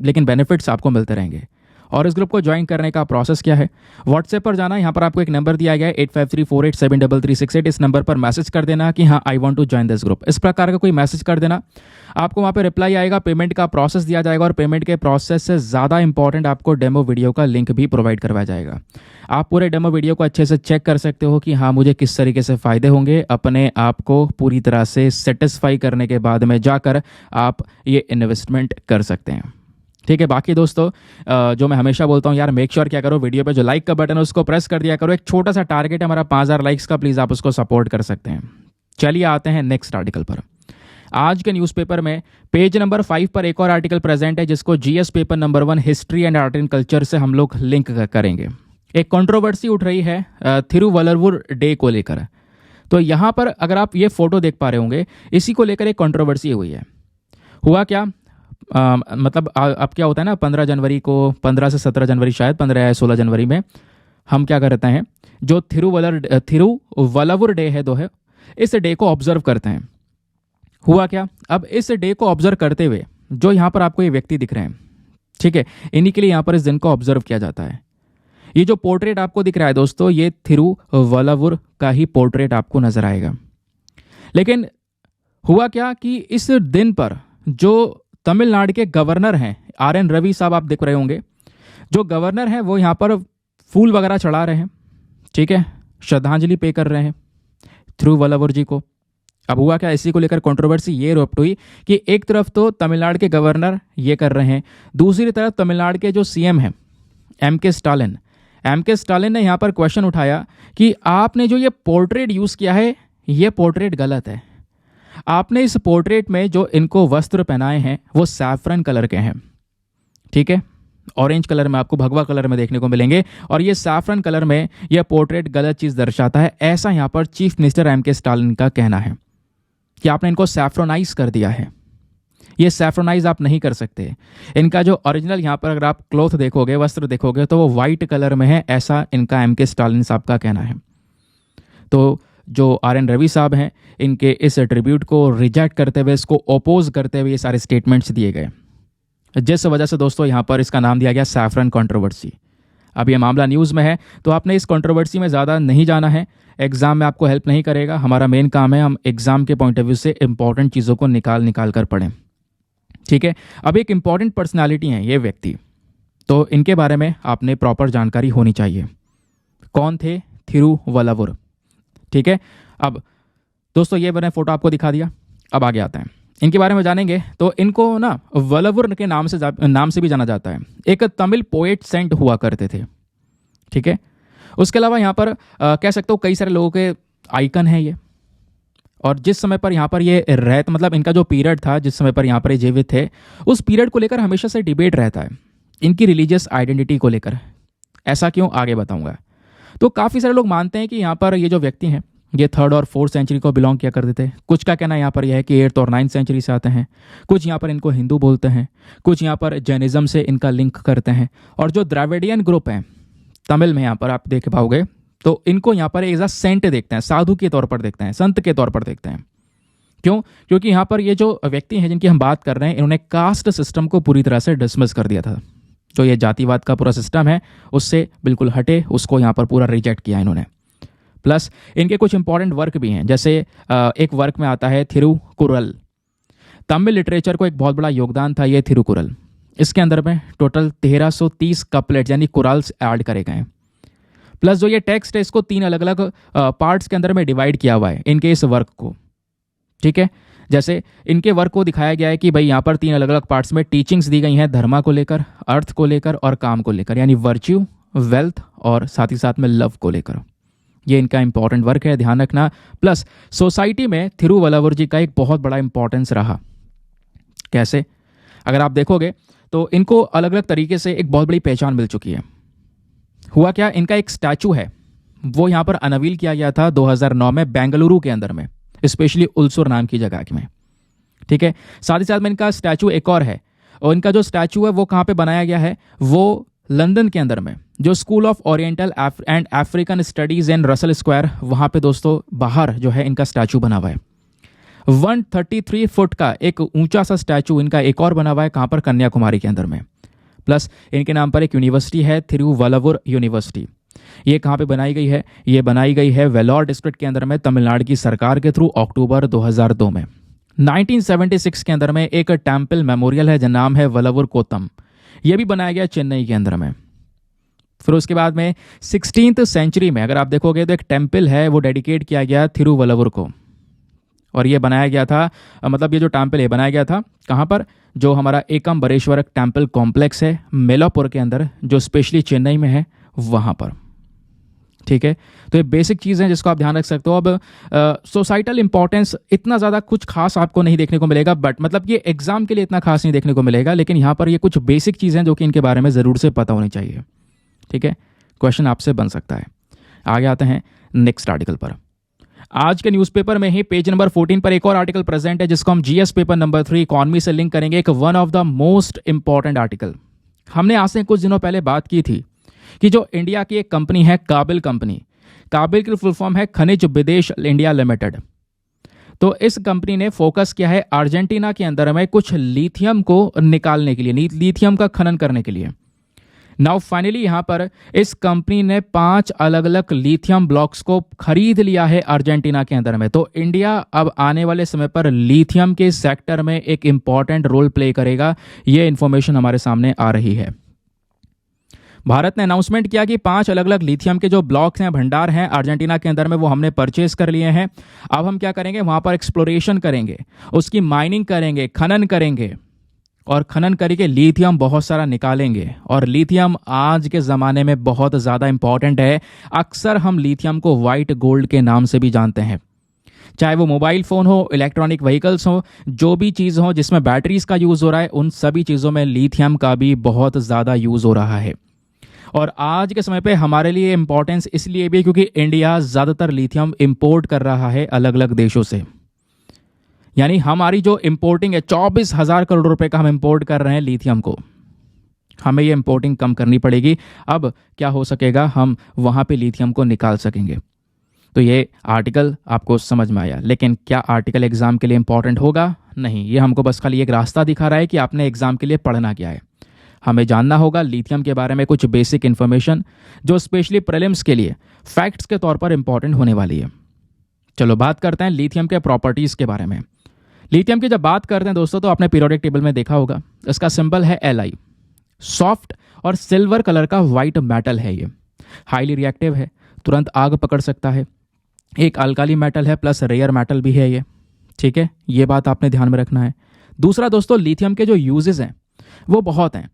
लेकिन बेनिफिट्स आपको मिलते रहेंगे। और इस ग्रुप को ज्वाइन करने का प्रोसेस क्या है? व्हाट्सएप पर जाना, यहाँ पर आपको एक नंबर दिया गया है 8534873368। इस नंबर पर मैसेज कर देना कि हाँ I want to join this group. इस प्रकार का कोई मैसेज कर देना, आपको वहाँ पे रिप्लाई आएगा, पेमेंट का प्रोसेस दिया जाएगा, और पेमेंट के प्रोसेस से ज़्यादा इंपॉर्टेंट आपको डेमो वीडियो का लिंक भी प्रोवाइड करवाया जाएगा। आप पूरे डेमो वीडियो को अच्छे से चेक कर सकते हो कि हाँ मुझे किस तरीके से फ़ायदे होंगे। अपने आप को पूरी तरह से सेटिस्फाई करने के बाद में जाकर आप ये इन्वेस्टमेंट कर सकते हैं। ठीक है, बाकी दोस्तों जो मैं हमेशा बोलता हूँ यार, मेक श्योर क्या करो, वीडियो पे जो लाइक का बटन है उसको प्रेस कर दिया करो। एक छोटा सा टारगेट है हमारा 5000 लाइक्स का, प्लीज़ आप उसको सपोर्ट कर सकते हैं। चलिए आते हैं नेक्स्ट आर्टिकल पर। आज के न्यूज़पेपर में पेज नंबर 5 पर एक और आर्टिकल प्रेजेंट है जिसको GS paper number 1 history and art and culture से हम लोग लिंक करेंगे। एक कंट्रोवर्सी उठ रही है थिरुवल्लुवर डे को लेकर। तो यहाँ पर अगर आप ये फोटो देख पा रहे होंगे, इसी को लेकर एक कंट्रोवर्सी हुई है। हुआ क्या, मतलब अब क्या होता है ना, 15 जनवरी को, 15 से 17 जनवरी शायद, 15 या 16 जनवरी में हम क्या करते हैं, जो थिरुवल्लुवर डे है इस डे को ऑब्जर्व करते हैं। हुआ क्या, अब इस डे को ऑब्जर्व करते हुए जो यहाँ पर आपको ये व्यक्ति दिख रहे हैं, ठीक है, इन्हीं के लिए यहाँ पर इस दिन को ऑब्जर्व किया जाता है। ये जो पोर्ट्रेट आपको दिख रहा है दोस्तों, ये थिरुवल्लुवर का ही पोर्ट्रेट आपको नजर आएगा। लेकिन हुआ क्या कि इस दिन पर जो तमिलनाडु के गवर्नर हैं, RN रवि साहब, आप देख रहे होंगे, जो गवर्नर हैं वो यहाँ पर फूल वगैरह चढ़ा रहे हैं। ठीक है, श्रद्धांजलि पे कर रहे हैं थिरुवल्लुवर जी को। अब हुआ क्या, इसी को लेकर कंट्रोवर्सी ये रोप्ट हुई कि एक तरफ तो तमिलनाडु के गवर्नर ये कर रहे हैं, दूसरी तरफ तमिलनाडु के जो CM हैं MK स्टालिन ने यहाँ पर क्वेश्चन उठाया कि आपने जो ये पोर्ट्रेट यूज़ किया है ये पोर्ट्रेट गलत है। आपने इस पोर्ट्रेट में जो इनको वस्त्र पहनाए हैं वो सैफरन कलर के हैं। ठीक है, ऑरेंज कलर में आपको भगवा कलर में देखने को मिलेंगे, और ये सैफरन कलर में यह पोर्ट्रेट गलत चीज़ दर्शाता है। ऐसा यहाँ पर चीफ मिनिस्टर MK स्टालिन का कहना है कि आपने इनको सैफ्रोनाइज कर दिया है। ये सैफ्रोनाइज आप नहीं कर सकते। इनका जो ओरिजिनल यहाँ पर अगर आप क्लॉथ देखोगे, वस्त्र देखोगे, तो वो वाइट कलर में है, ऐसा इनका MK स्टालिन साहब का कहना है। तो जो RN रवि साहब हैं, इनके इस ट्रिब्यूट को रिजेक्ट करते हुए, इसको ओपोज करते हुए ये सारे स्टेटमेंट्स दिए गए, जिस वजह से दोस्तों यहाँ पर इसका नाम दिया गया सैफरन कंट्रोवर्सी। अब ये मामला न्यूज़ में है, तो आपने इस कंट्रोवर्सी में ज़्यादा नहीं जाना है, एग्जाम में आपको हेल्प नहीं करेगा। हमारा मेन काम है हम एग्जाम के पॉइंट ऑफ व्यू से इंपॉर्टेंट चीज़ों को निकाल कर पढ़ें। ठीक है, अब एक इंपॉर्टेंट पर्सनालिटी हैं ये व्यक्ति, तो इनके बारे में आपने प्रॉपर जानकारी होनी चाहिए। कौन थे थिरुवल्लुवर। ठीक है, अब दोस्तों ये मैंने फोटो आपको दिखा दिया। अब आगे आते हैं, इनके बारे में जानेंगे। तो इनको ना वल्लवर के नाम से भी जाना जाता है। एक तमिल पोएट सेंट हुआ करते थे। ठीक है, उसके अलावा यहाँ पर कह सकते हो कई सारे लोगों के आइकन है ये। और जिस समय पर यहाँ पर ये रहते, मतलब इनका जो पीरियड था जिस समय पर यहाँ पर ये जीवित थे, उस पीरियड को लेकर हमेशा से डिबेट रहता है इनकी रिलीजियस आइडेंटिटी को लेकर। ऐसा क्यों, आगे बताऊंगा। तो काफ़ी सारे लोग मानते हैं कि यहाँ पर ये जो व्यक्ति हैं ये 3rd और 4th सेंचुरी को बिलोंग किया करते थे। कुछ का कहना यहाँ पर यह है कि 8th और 9th सेंचुरी से आते हैं। कुछ यहाँ पर इनको हिंदू बोलते हैं, कुछ यहाँ पर जैनिज्म से इनका लिंक करते हैं। और जो द्रविडियन ग्रुप हैं तमिल में, यहाँ पर आप देख पाओगे, तो इनको यहाँ पर एज अ सेंट देखते हैं, साधु के तौर पर देखते हैं, संत के तौर पर देखते हैं। क्यों? क्योंकि यहाँ पर ये जो व्यक्ति हैं जिनकी हम बात कर रहे हैं, इन्होंने कास्ट सिस्टम को पूरी तरह से डिसमिस कर दिया था। जो ये जातिवाद का पूरा सिस्टम है उससे बिल्कुल हटे, उसको यहाँ पर पूरा रिजेक्ट किया इन्होंने। प्लस इनके कुछ इंपॉर्टेंट वर्क भी हैं, जैसे एक वर्क में आता है थिरुकुरल। तमिल लिटरेचर को एक बहुत बड़ा योगदान था ये थिरुकुरल। इसके अंदर में टोटल 1330 कपलेट्स यानी कुराल्स ऐड करे गए। प्लस जो ये टेक्स्ट है इसको 3 अलग अलग पार्ट्स के अंदर में डिवाइड किया हुआ है इनके इस वर्क को। ठीक है, जैसे इनके वर्क को दिखाया गया है कि भाई यहाँ पर 3 अलग अलग पार्ट्स में टीचिंग्स दी गई हैं, धर्मा को लेकर, अर्थ को लेकर और काम को लेकर, यानी वर्च्यू, वेल्थ और साथ ही साथ में लव को लेकर। ये इनका इंपॉर्टेंट वर्क है, ध्यान रखना। प्लस सोसाइटी में थिरुवल्लुवर जी का एक बहुत बड़ा इंपॉर्टेंस रहा। कैसे? अगर आप देखोगे तो इनको अलग अलग तरीके से एक बहुत बड़ी पहचान मिल चुकी है। हुआ क्या, इनका एक स्टैचू है, वो यहाँ पर अनवील किया गया था 2009 में बेंगलुरु के अंदर में, स्पेशली उलसुर नाम की जगह में। ठीक है, साथ ही साथ में इनका स्टैचू एक और है, और इनका जो स्टैचू है वो कहाँ पे बनाया गया है, वो लंदन के अंदर में जो school of oriental and African studies in Russell square, वहाँ पे दोस्तों बाहर जो है इनका स्टैचू बना हुआ है। 133 फुट का एक ऊंचा सा स्टैचू इनका एक और बना हुआ है, कहाँ पर, कन्याकुमारी के अंदर में। प्लस इनके नाम पर एक यूनिवर्सिटी है, थिरुवल्लुवर यूनिवर्सिटी। ये कहाँ पे बनाई गई है? ये बनाई गई है वेलोर डिस्ट्रिक्ट के अंदर में, तमिलनाडु की सरकार के थ्रू, अक्टूबर 2002 में। 1976 के अंदर में एक टेम्पल मेमोरियल है जिसका नाम है वल्लवर कोत्तम, ये भी बनाया गया चेन्नई के अंदर में। फिर उसके बाद में 16th सेंचुरी में अगर आप देखोगे तो एक टेम्पल है, वो डेडिकेट किया गया थिरुवल्लुवर को, और ये बनाया गया था, मतलब ये जो टेम्पल है बनाया गया था कहाँ पर, जो हमारा एकम्बरेश्वर टेम्पल कॉम्प्लेक्स है मेलापुर के अंदर, जो स्पेशली चेन्नई में है, वहाँ पर। ठीक है, तो ये बेसिक चीज़ है जिसको आप ध्यान रख सकते हो। अब सोसाइटल इंपॉर्टेंस इतना ज़्यादा कुछ खास आपको नहीं देखने को मिलेगा, बट मतलब ये एग्जाम के लिए इतना खास नहीं देखने को मिलेगा, लेकिन यहाँ पर ये कुछ बेसिक चीज़ें जो कि इनके बारे में ज़रूर से पता होनी चाहिए। ठीक है, क्वेश्चन आपसे बन सकता है। आगे आते हैं नेक्स्ट आर्टिकल पर। आज के न्यूज़पेपर में ही पेज नंबर 14 पर एक और आर्टिकल प्रेजेंट है जिसको हम जीएस पेपर नंबर 3 इकोनॉमी से लिंक करेंगे। एक one of the most important article. हमने आज से कुछ दिनों पहले बात की थी कि जो इंडिया की एक कंपनी है काबिल कंपनी, काबिल की फुल फॉर्म है खनिज विदेश इंडिया लिमिटेड। तो इस कंपनी ने फोकस किया है अर्जेंटीना के अंदर में कुछ लिथियम को निकालने के लिए, लिथियम का खनन करने के लिए। नाउ फाइनली यहाँ पर इस कंपनी ने 5 अलग अलग लिथियम ब्लॉक्स को खरीद लिया है अर्जेंटीना के अंदर में। तो इंडिया अब आने वाले समय पर लिथियम के सेक्टर में एक इंपॉर्टेंट रोल प्ले करेगा, ये इंफॉर्मेशन हमारे सामने आ रही है। भारत ने अनाउंसमेंट किया कि 5 अलग अलग लिथियम के जो ब्लॉक्स हैं, भंडार हैं अर्जेंटीना के अंदर में, वो हमने परचेज कर लिए हैं। अब हम क्या करेंगे, वहाँ पर एक्सप्लोरेशन करेंगे, उसकी माइनिंग करेंगे, खनन करेंगे, और खनन करके लिथियम बहुत सारा निकालेंगे। और लिथियम आज के ज़माने में बहुत ज़्यादा इंपॉर्टेंट है। अक्सर हम लिथियम को वाइट गोल्ड के नाम से भी जानते हैं। चाहे वो मोबाइल फ़ोन हो, इलेक्ट्रॉनिक व्हीकल्स हो, जो भी चीज़ हो जिसमें बैटरीज का यूज़ हो रहा है, उन सभी चीज़ों में लिथियम का भी बहुत ज़्यादा यूज़ हो रहा है। और आज के समय पे हमारे लिए इंपॉर्टेंस इसलिए भी क्योंकि इंडिया ज़्यादातर लिथियम इंपोर्ट कर रहा है अलग अलग देशों से। यानी हमारी जो इंपोर्टिंग है, 24,000 करोड़ रुपए का हम इंपोर्ट कर रहे हैं लिथियम को। हमें ये इंपोर्टिंग कम करनी पड़ेगी। अब क्या हो सकेगा, हम वहाँ पे लिथियम को निकाल सकेंगे। तो ये आर्टिकल आपको समझ में आया, लेकिन क्या आर्टिकल एग्जाम के लिए इंपॉर्टेंट होगा? नहीं, ये हमको बस खाली एक रास्ता दिखा रहा है कि आपने एग्जाम के लिए पढ़ना क्या है। हमें जानना होगा लिथियम के बारे में कुछ बेसिक इन्फॉर्मेशन जो स्पेशली प्रीलिम्स के लिए फैक्ट्स के तौर पर इंपॉर्टेंट होने वाली है। चलो बात करते हैं लिथियम के प्रॉपर्टीज़ के बारे में। लिथियम की जब बात करते हैं दोस्तों, तो आपने पीरियोडिक टेबल में देखा होगा, इसका सिंबल है Li। सॉफ्ट और सिल्वर कलर का वाइट मेटल है, ये हाईली रिएक्टिव है, तुरंत आग पकड़ सकता है। एक अल्काली मेटल है प्लस रेयर मेटल भी है ये, ठीक है, ये बात आपने ध्यान में रखना है। दूसरा दोस्तों, लिथियम के जो यूजेस हैं वो बहुत हैं।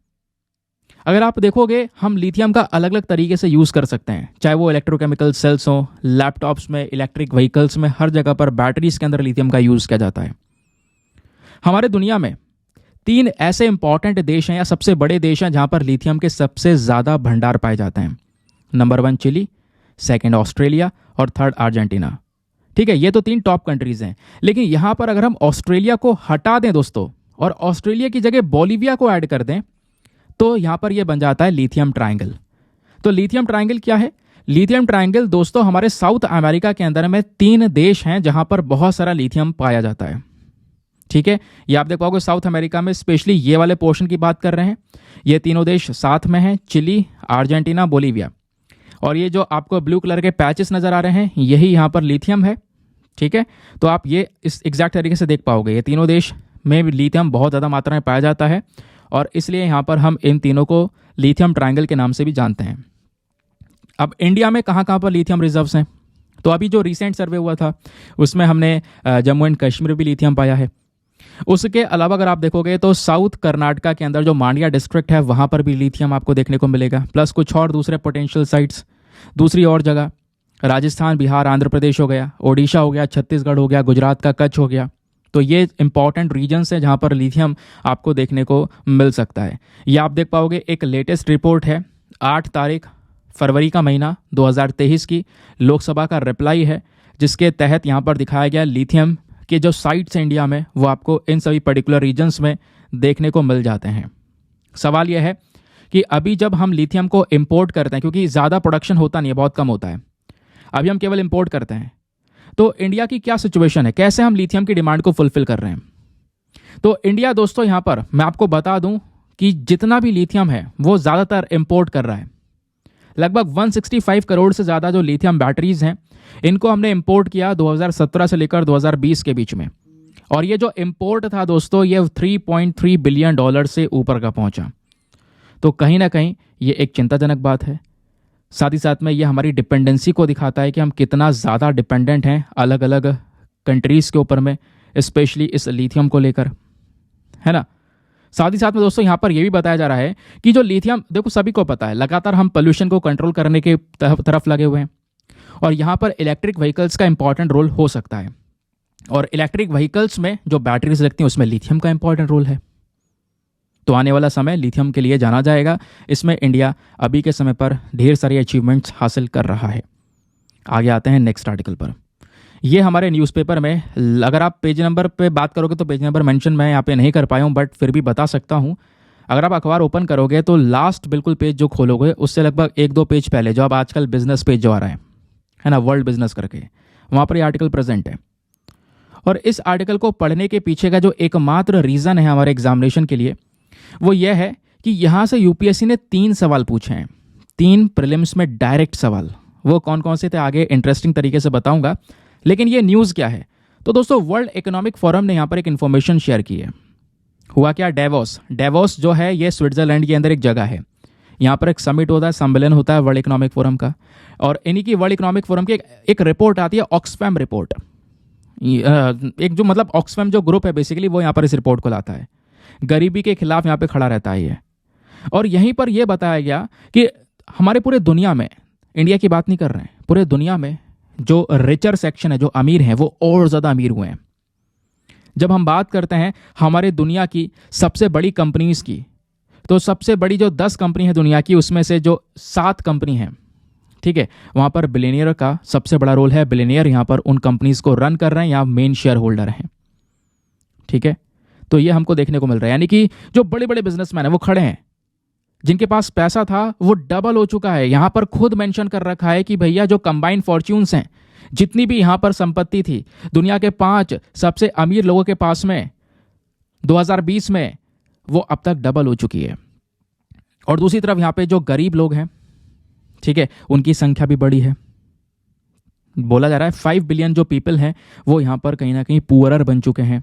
अगर आप देखोगे, हम लिथियम का अलग अलग तरीके से यूज़ कर सकते हैं, चाहे वो इलेक्ट्रोकेमिकल सेल्स हो, लैपटॉप्स में, इलेक्ट्रिक व्हीकल्स में, हर जगह पर बैटरीज के अंदर लिथियम का यूज़ किया जाता है। हमारे दुनिया में 3 ऐसे इंपॉर्टेंट देश हैं या सबसे बड़े देश हैं जहां पर लिथियम के सबसे ज़्यादा भंडार पाए जाते हैं। नंबर 1 चिली, सेकंड ऑस्ट्रेलिया और थर्ड अर्जेंटीना। ठीक है, ये तो 3 टॉप कंट्रीज हैं। लेकिन यहां पर अगर हम ऑस्ट्रेलिया को हटा दें दोस्तों और ऑस्ट्रेलिया की जगह बोलिविया को ऐड कर दें तो यहां पर यह बन जाता है लिथियम ट्रायंगल। तो लिथियम ट्रायंगल क्या है? लिथियम ट्रायंगल दोस्तों हमारे साउथ अमेरिका के अंदर में 3 देश हैं जहां पर बहुत सारा लिथियम पाया जाता है। ठीक है, ये आप देख पाओगे साउथ अमेरिका में, स्पेशली ये वाले पोर्शन की बात कर रहे हैं। ये तीनों देश साथ में हैं, चिली, अर्जेंटीना, बोलिविया। और ये जो आपको ब्लू कलर के पैचेस नजर आ रहे हैं, यही यहाँ पर लिथियम है। ठीक है, तो आप ये इस एग्जैक्ट तरीके से देख पाओगे, ये तीनों देश में लिथियम बहुत ज़्यादा मात्रा में पाया जाता है और इसलिए यहाँ पर हम इन तीनों को लिथियम ट्रायंगल के नाम से भी जानते हैं। अब इंडिया में कहाँ कहाँ पर लिथियम रिजर्व्स हैं? तो अभी जो रिसेंट सर्वे हुआ था उसमें हमने जम्मू एंड कश्मीर भी लिथियम पाया है। उसके अलावा अगर आप देखोगे तो साउथ कर्नाटका के अंदर जो मांड्या डिस्ट्रिक्ट है वहाँ पर भी लिथियम आपको देखने को मिलेगा, प्लस कुछ और दूसरे पोटेंशियल साइट्स दूसरी और जगह, राजस्थान, बिहार, आंध्र प्रदेश हो गया, ओडिशा हो गया, छत्तीसगढ़ हो गया, गुजरात का कच्छ हो गया। तो ये इंपॉर्टेंट रीजन्स हैं जहाँ पर लिथियम आपको देखने को मिल सकता है। ये आप देख पाओगे, एक लेटेस्ट रिपोर्ट है 8 तारीख फरवरी का महीना 2023 की लोकसभा का रिप्लाई है, जिसके तहत यहाँ पर दिखाया गया लिथियम के जो साइट्स हैं इंडिया में वो आपको इन सभी पर्टिकुलर रीजन्स में देखने को मिल जाते हैं। सवाल यह है कि अभी जब हम लिथियम को इंपोर्ट करते हैं, क्योंकि ज़्यादा प्रोडक्शन होता नहीं है, बहुत कम होता है, अभी हम केवल इंपोर्ट करते हैं, तो इंडिया की क्या सिचुएशन है, कैसे हम लिथियम की डिमांड को फुलफिल कर रहे हैं? तो इंडिया दोस्तों यहाँ पर मैं आपको बता दूं कि जितना भी लिथियम है वो ज़्यादातर इंपोर्ट कर रहा है। लगभग 165 करोड़ से ज़्यादा जो लिथियम बैटरीज हैं इनको हमने इंपोर्ट किया 2017 से लेकर 2020 के बीच में, और ये जो इंपोर्ट था दोस्तों ये 3.3 बिलियन डॉलर से ऊपर का पहुंचा। तो कहीं ना कहीं ये एक चिंताजनक बात है। साथ ही साथ में ये हमारी डिपेंडेंसी को दिखाता है कि हम कितना ज़्यादा डिपेंडेंट हैं अलग अलग कंट्रीज़ के ऊपर में, स्पेशली इस लिथियम को लेकर, है ना। साथ ही साथ में दोस्तों यहाँ पर यह भी बताया जा रहा है कि जो लिथियम, देखो सभी को पता है लगातार हम पोल्यूशन को कंट्रोल करने के तरफ लगे हुए हैं और यहाँ पर इलेक्ट्रिक व्हीकल्स का इंपॉर्टेंट रोल हो सकता है, और इलेक्ट्रिक व्हीकल्स में जो बैटरीज लगती हैं उसमें लिथियम का इंपॉर्टेंट रोल है। तो आने वाला समय लिथियम के लिए जाना जाएगा। इसमें इंडिया अभी के समय पर ढेर सारी अचीवमेंट्स हासिल कर रहा है। आगे आते हैं नेक्स्ट आर्टिकल पर। ये हमारे न्यूज़पेपर में, अगर आप पेज नंबर पे बात करोगे तो पेज नंबर मेंशन मैं यहाँ पे नहीं कर पाया हूँ, बट फिर भी बता सकता हूँ। अगर आप अखबार ओपन करोगे तो लास्ट बिल्कुल पेज जो खोलोगे उससे लगभग 1-2 पेज पहले जो अब आजकल बिजनेस पेज जो आ रहा है ना, वर्ल्ड बिजनेस करके, वहाँ पर ये आर्टिकल प्रेजेंट है। और इस आर्टिकल को पढ़ने के पीछे का जो एकमात्र रीज़न है हमारे एग्जामिनेशन के लिए वो यह है कि यहाँ से यूपीएससी ने 3 सवाल पूछे हैं, 3 प्रीलिम्स में डायरेक्ट सवाल। वो कौन कौन से थे आगे इंटरेस्टिंग तरीके से बताऊंगा, लेकिन ये न्यूज़ क्या है? तो दोस्तों वर्ल्ड इकोनॉमिक फोरम ने यहाँ पर एक इन्फॉर्मेशन शेयर की है। हुआ क्या, डेवोस जो है ये स्विट्जरलैंड के अंदर एक जगह है। यहाँ पर एक समिट होता है, सम्मेलन होता है वर्ल्ड इकोनॉमिक फोरम का, और इन्हीं की वर्ल्ड इकोनॉमिक फोरम की एक रिपोर्ट आती है, ऑक्सफैम रिपोर्ट। एक जो मतलब ऑक्सफैम जो ग्रुप है बेसिकली वो यहाँ पर इस रिपोर्ट को लाता है। गरीबी के खिलाफ यहाँ पे खड़ा रहता है ये, और यहीं पर यह बताया गया कि हमारे पूरे दुनिया में, इंडिया की बात नहीं कर रहे हैं, पूरे दुनिया में जो रिचर सेक्शन है, जो अमीर हैं, वो और ज़्यादा अमीर हुए हैं। जब हम बात करते हैं हमारे दुनिया की सबसे बड़ी कंपनीज की, तो सबसे बड़ी जो 10 कंपनी है दुनिया की उसमें से जो 7 कंपनी हैं, ठीक है, वहाँ पर बिलियनियर का सबसे बड़ा रोल है। बिलियनियर यहाँ पर उन कंपनीज को रन कर रहे हैं या मेन शेयर होल्डर हैं। ठीक है, तो ये हमको देखने को मिल रहा है, यानी कि जो बड़े बड़े बिजनेसमैन हैं वो खड़े हैं, जिनके पास पैसा था वो डबल हो चुका है। यहाँ पर खुद मेंशन कर रखा है कि भैया जो कंबाइंड फॉर्च्यून्स हैं, जितनी भी यहाँ पर संपत्ति थी दुनिया के 5 सबसे अमीर लोगों के पास में 2020 में, वो अब तक डबल हो चुकी है। और दूसरी तरफ यहाँ पे जो गरीब लोग हैं, ठीक है, उनकी संख्या भी बड़ी है। बोला जा रहा है 5 बिलियन जो पीपल हैं वो यहाँ पर कहीं ना कहीं पुअरर बन चुके हैं,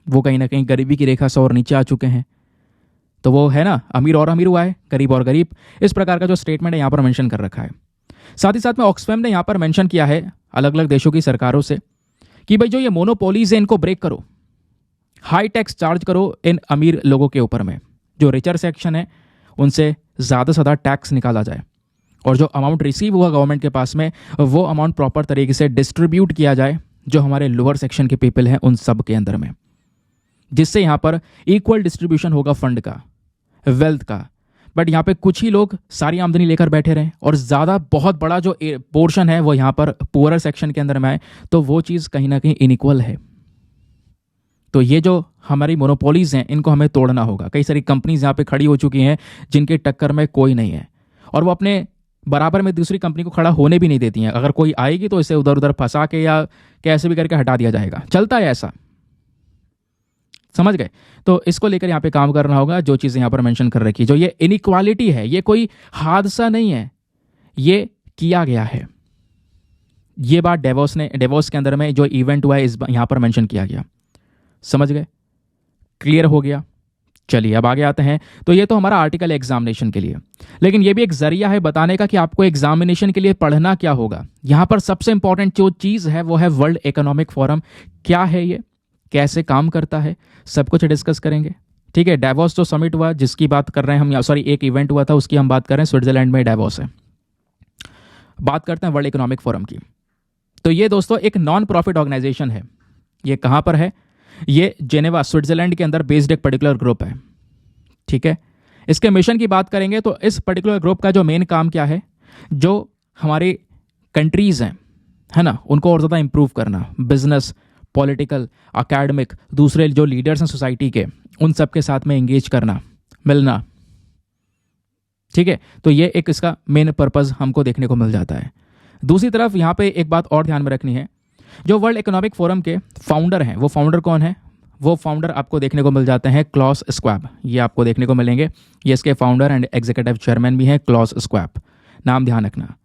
वो कहीं ना कहीं गरीबी की रेखा से और नीचे आ चुके हैं। तो वो है ना, अमीर और अमीर हुआ है, गरीब और गरीब, इस प्रकार का जो स्टेटमेंट है यहाँ पर मेंशन कर रखा है। साथ ही साथ में ऑक्सफैम ने यहाँ पर मेंशन किया है अलग अलग देशों की सरकारों से कि भाई जो ये मोनोपोलीज है इनको ब्रेक करो, हाई टैक्स चार्ज करो इन अमीर लोगों के ऊपर में, जो रिचर सेक्शन है उनसे ज़्यादा से ज़्यादा टैक्स निकाला जाए और जो अमाउंट रिसीव हुआ गवर्नमेंट के पास में वो अमाउंट प्रॉपर तरीके से डिस्ट्रीब्यूट किया जाए जो हमारे लोअर सेक्शन के पीपल हैं उन सब के अंदर में, जिससे यहाँ पर इक्वल डिस्ट्रीब्यूशन होगा फंड का, वेल्थ का। बट यहाँ पे कुछ ही लोग सारी आमदनी लेकर बैठे रहें और ज़्यादा बहुत बड़ा जो पोर्शन है वो यहाँ पर पुअर सेक्शन के अंदर में आए, तो वो चीज़ कहीं ना कहीं इनइक्वल है। तो ये जो हमारी मोनोपोलीज हैं इनको हमें तोड़ना होगा। कई सारी कंपनीज यहाँ पे खड़ी हो चुकी हैं जिनके टक्कर में कोई नहीं है और वो अपने बराबर में दूसरी कंपनी को खड़ा होने भी नहीं देती हैं। अगर कोई आएगी तो इसे उधर उधर फंसा के या कैसे भी करके हटा दिया जाएगा, चलता है ऐसा, समझ गए। तो इसको लेकर यहाँ पे काम करना होगा। जो चीज़ें यहाँ पर मेंशन कर रखी, जो ये इनइक्वालिटी है ये कोई हादसा नहीं है, ये किया गया है। ये बात डेवोस के अंदर में जो इवेंट हुआ है इस यहाँ पर मेंशन किया गया, समझ गए, क्लियर हो गया। चलिए अब आगे आते हैं। तो ये तो हमारा आर्टिकल है एग्जामिनेशन के लिए, लेकिन ये भी एक जरिया है बताने का कि आपको एग्जामिनेशन के लिए पढ़ना क्या होगा। यहाँ पर सबसे इंपॉर्टेंट जो चीज़ है वो है वर्ल्ड इकोनॉमिक फोरम। क्या है ये, कैसे काम करता है, सब कुछ डिस्कस करेंगे, ठीक है। डेवोस जो समिट हुआ जिसकी बात कर रहे हैं हम, सॉरी एक इवेंट हुआ था उसकी हम बात कर रहे हैं, स्विट्जरलैंड में डेवोस है। बात करते हैं वर्ल्ड इकोनॉमिक फोरम की। तो ये दोस्तों एक नॉन प्रॉफिट ऑर्गेनाइजेशन है। ये कहाँ पर है, ये जेनेवा स्विट्जरलैंड के अंदर बेस्ड एक पर्टिकुलर ग्रुप है, ठीक है। इसके मिशन की बात करेंगे तो इस पर्टिकुलर ग्रुप का जो मेन काम क्या है, जो हमारी कंट्रीज हैं है ना, उनको और ज़्यादा इंप्रूव करना, बिजनेस, पॉलिटिकल, अकेडमिक, दूसरे जो लीडर्स हैं सोसाइटी के उन सब के साथ में एंगेज करना, मिलना, ठीक है। तो ये एक इसका मेन पर्पज़ हमको देखने को मिल जाता है। दूसरी तरफ यहाँ पे एक बात और ध्यान में रखनी है, जो वर्ल्ड इकोनॉमिक फोरम के फाउंडर हैं, वो फाउंडर कौन है, वो फाउंडर आपको देखने को मिल जाते हैं क्लॉस स्क्वैब। ये आपको देखने को मिलेंगे, ये इसके फाउंडर एंड एग्जीक्यूटिव चेयरमैन भी हैं क्लॉस स्क्वैब, नाम ध्यान रखना।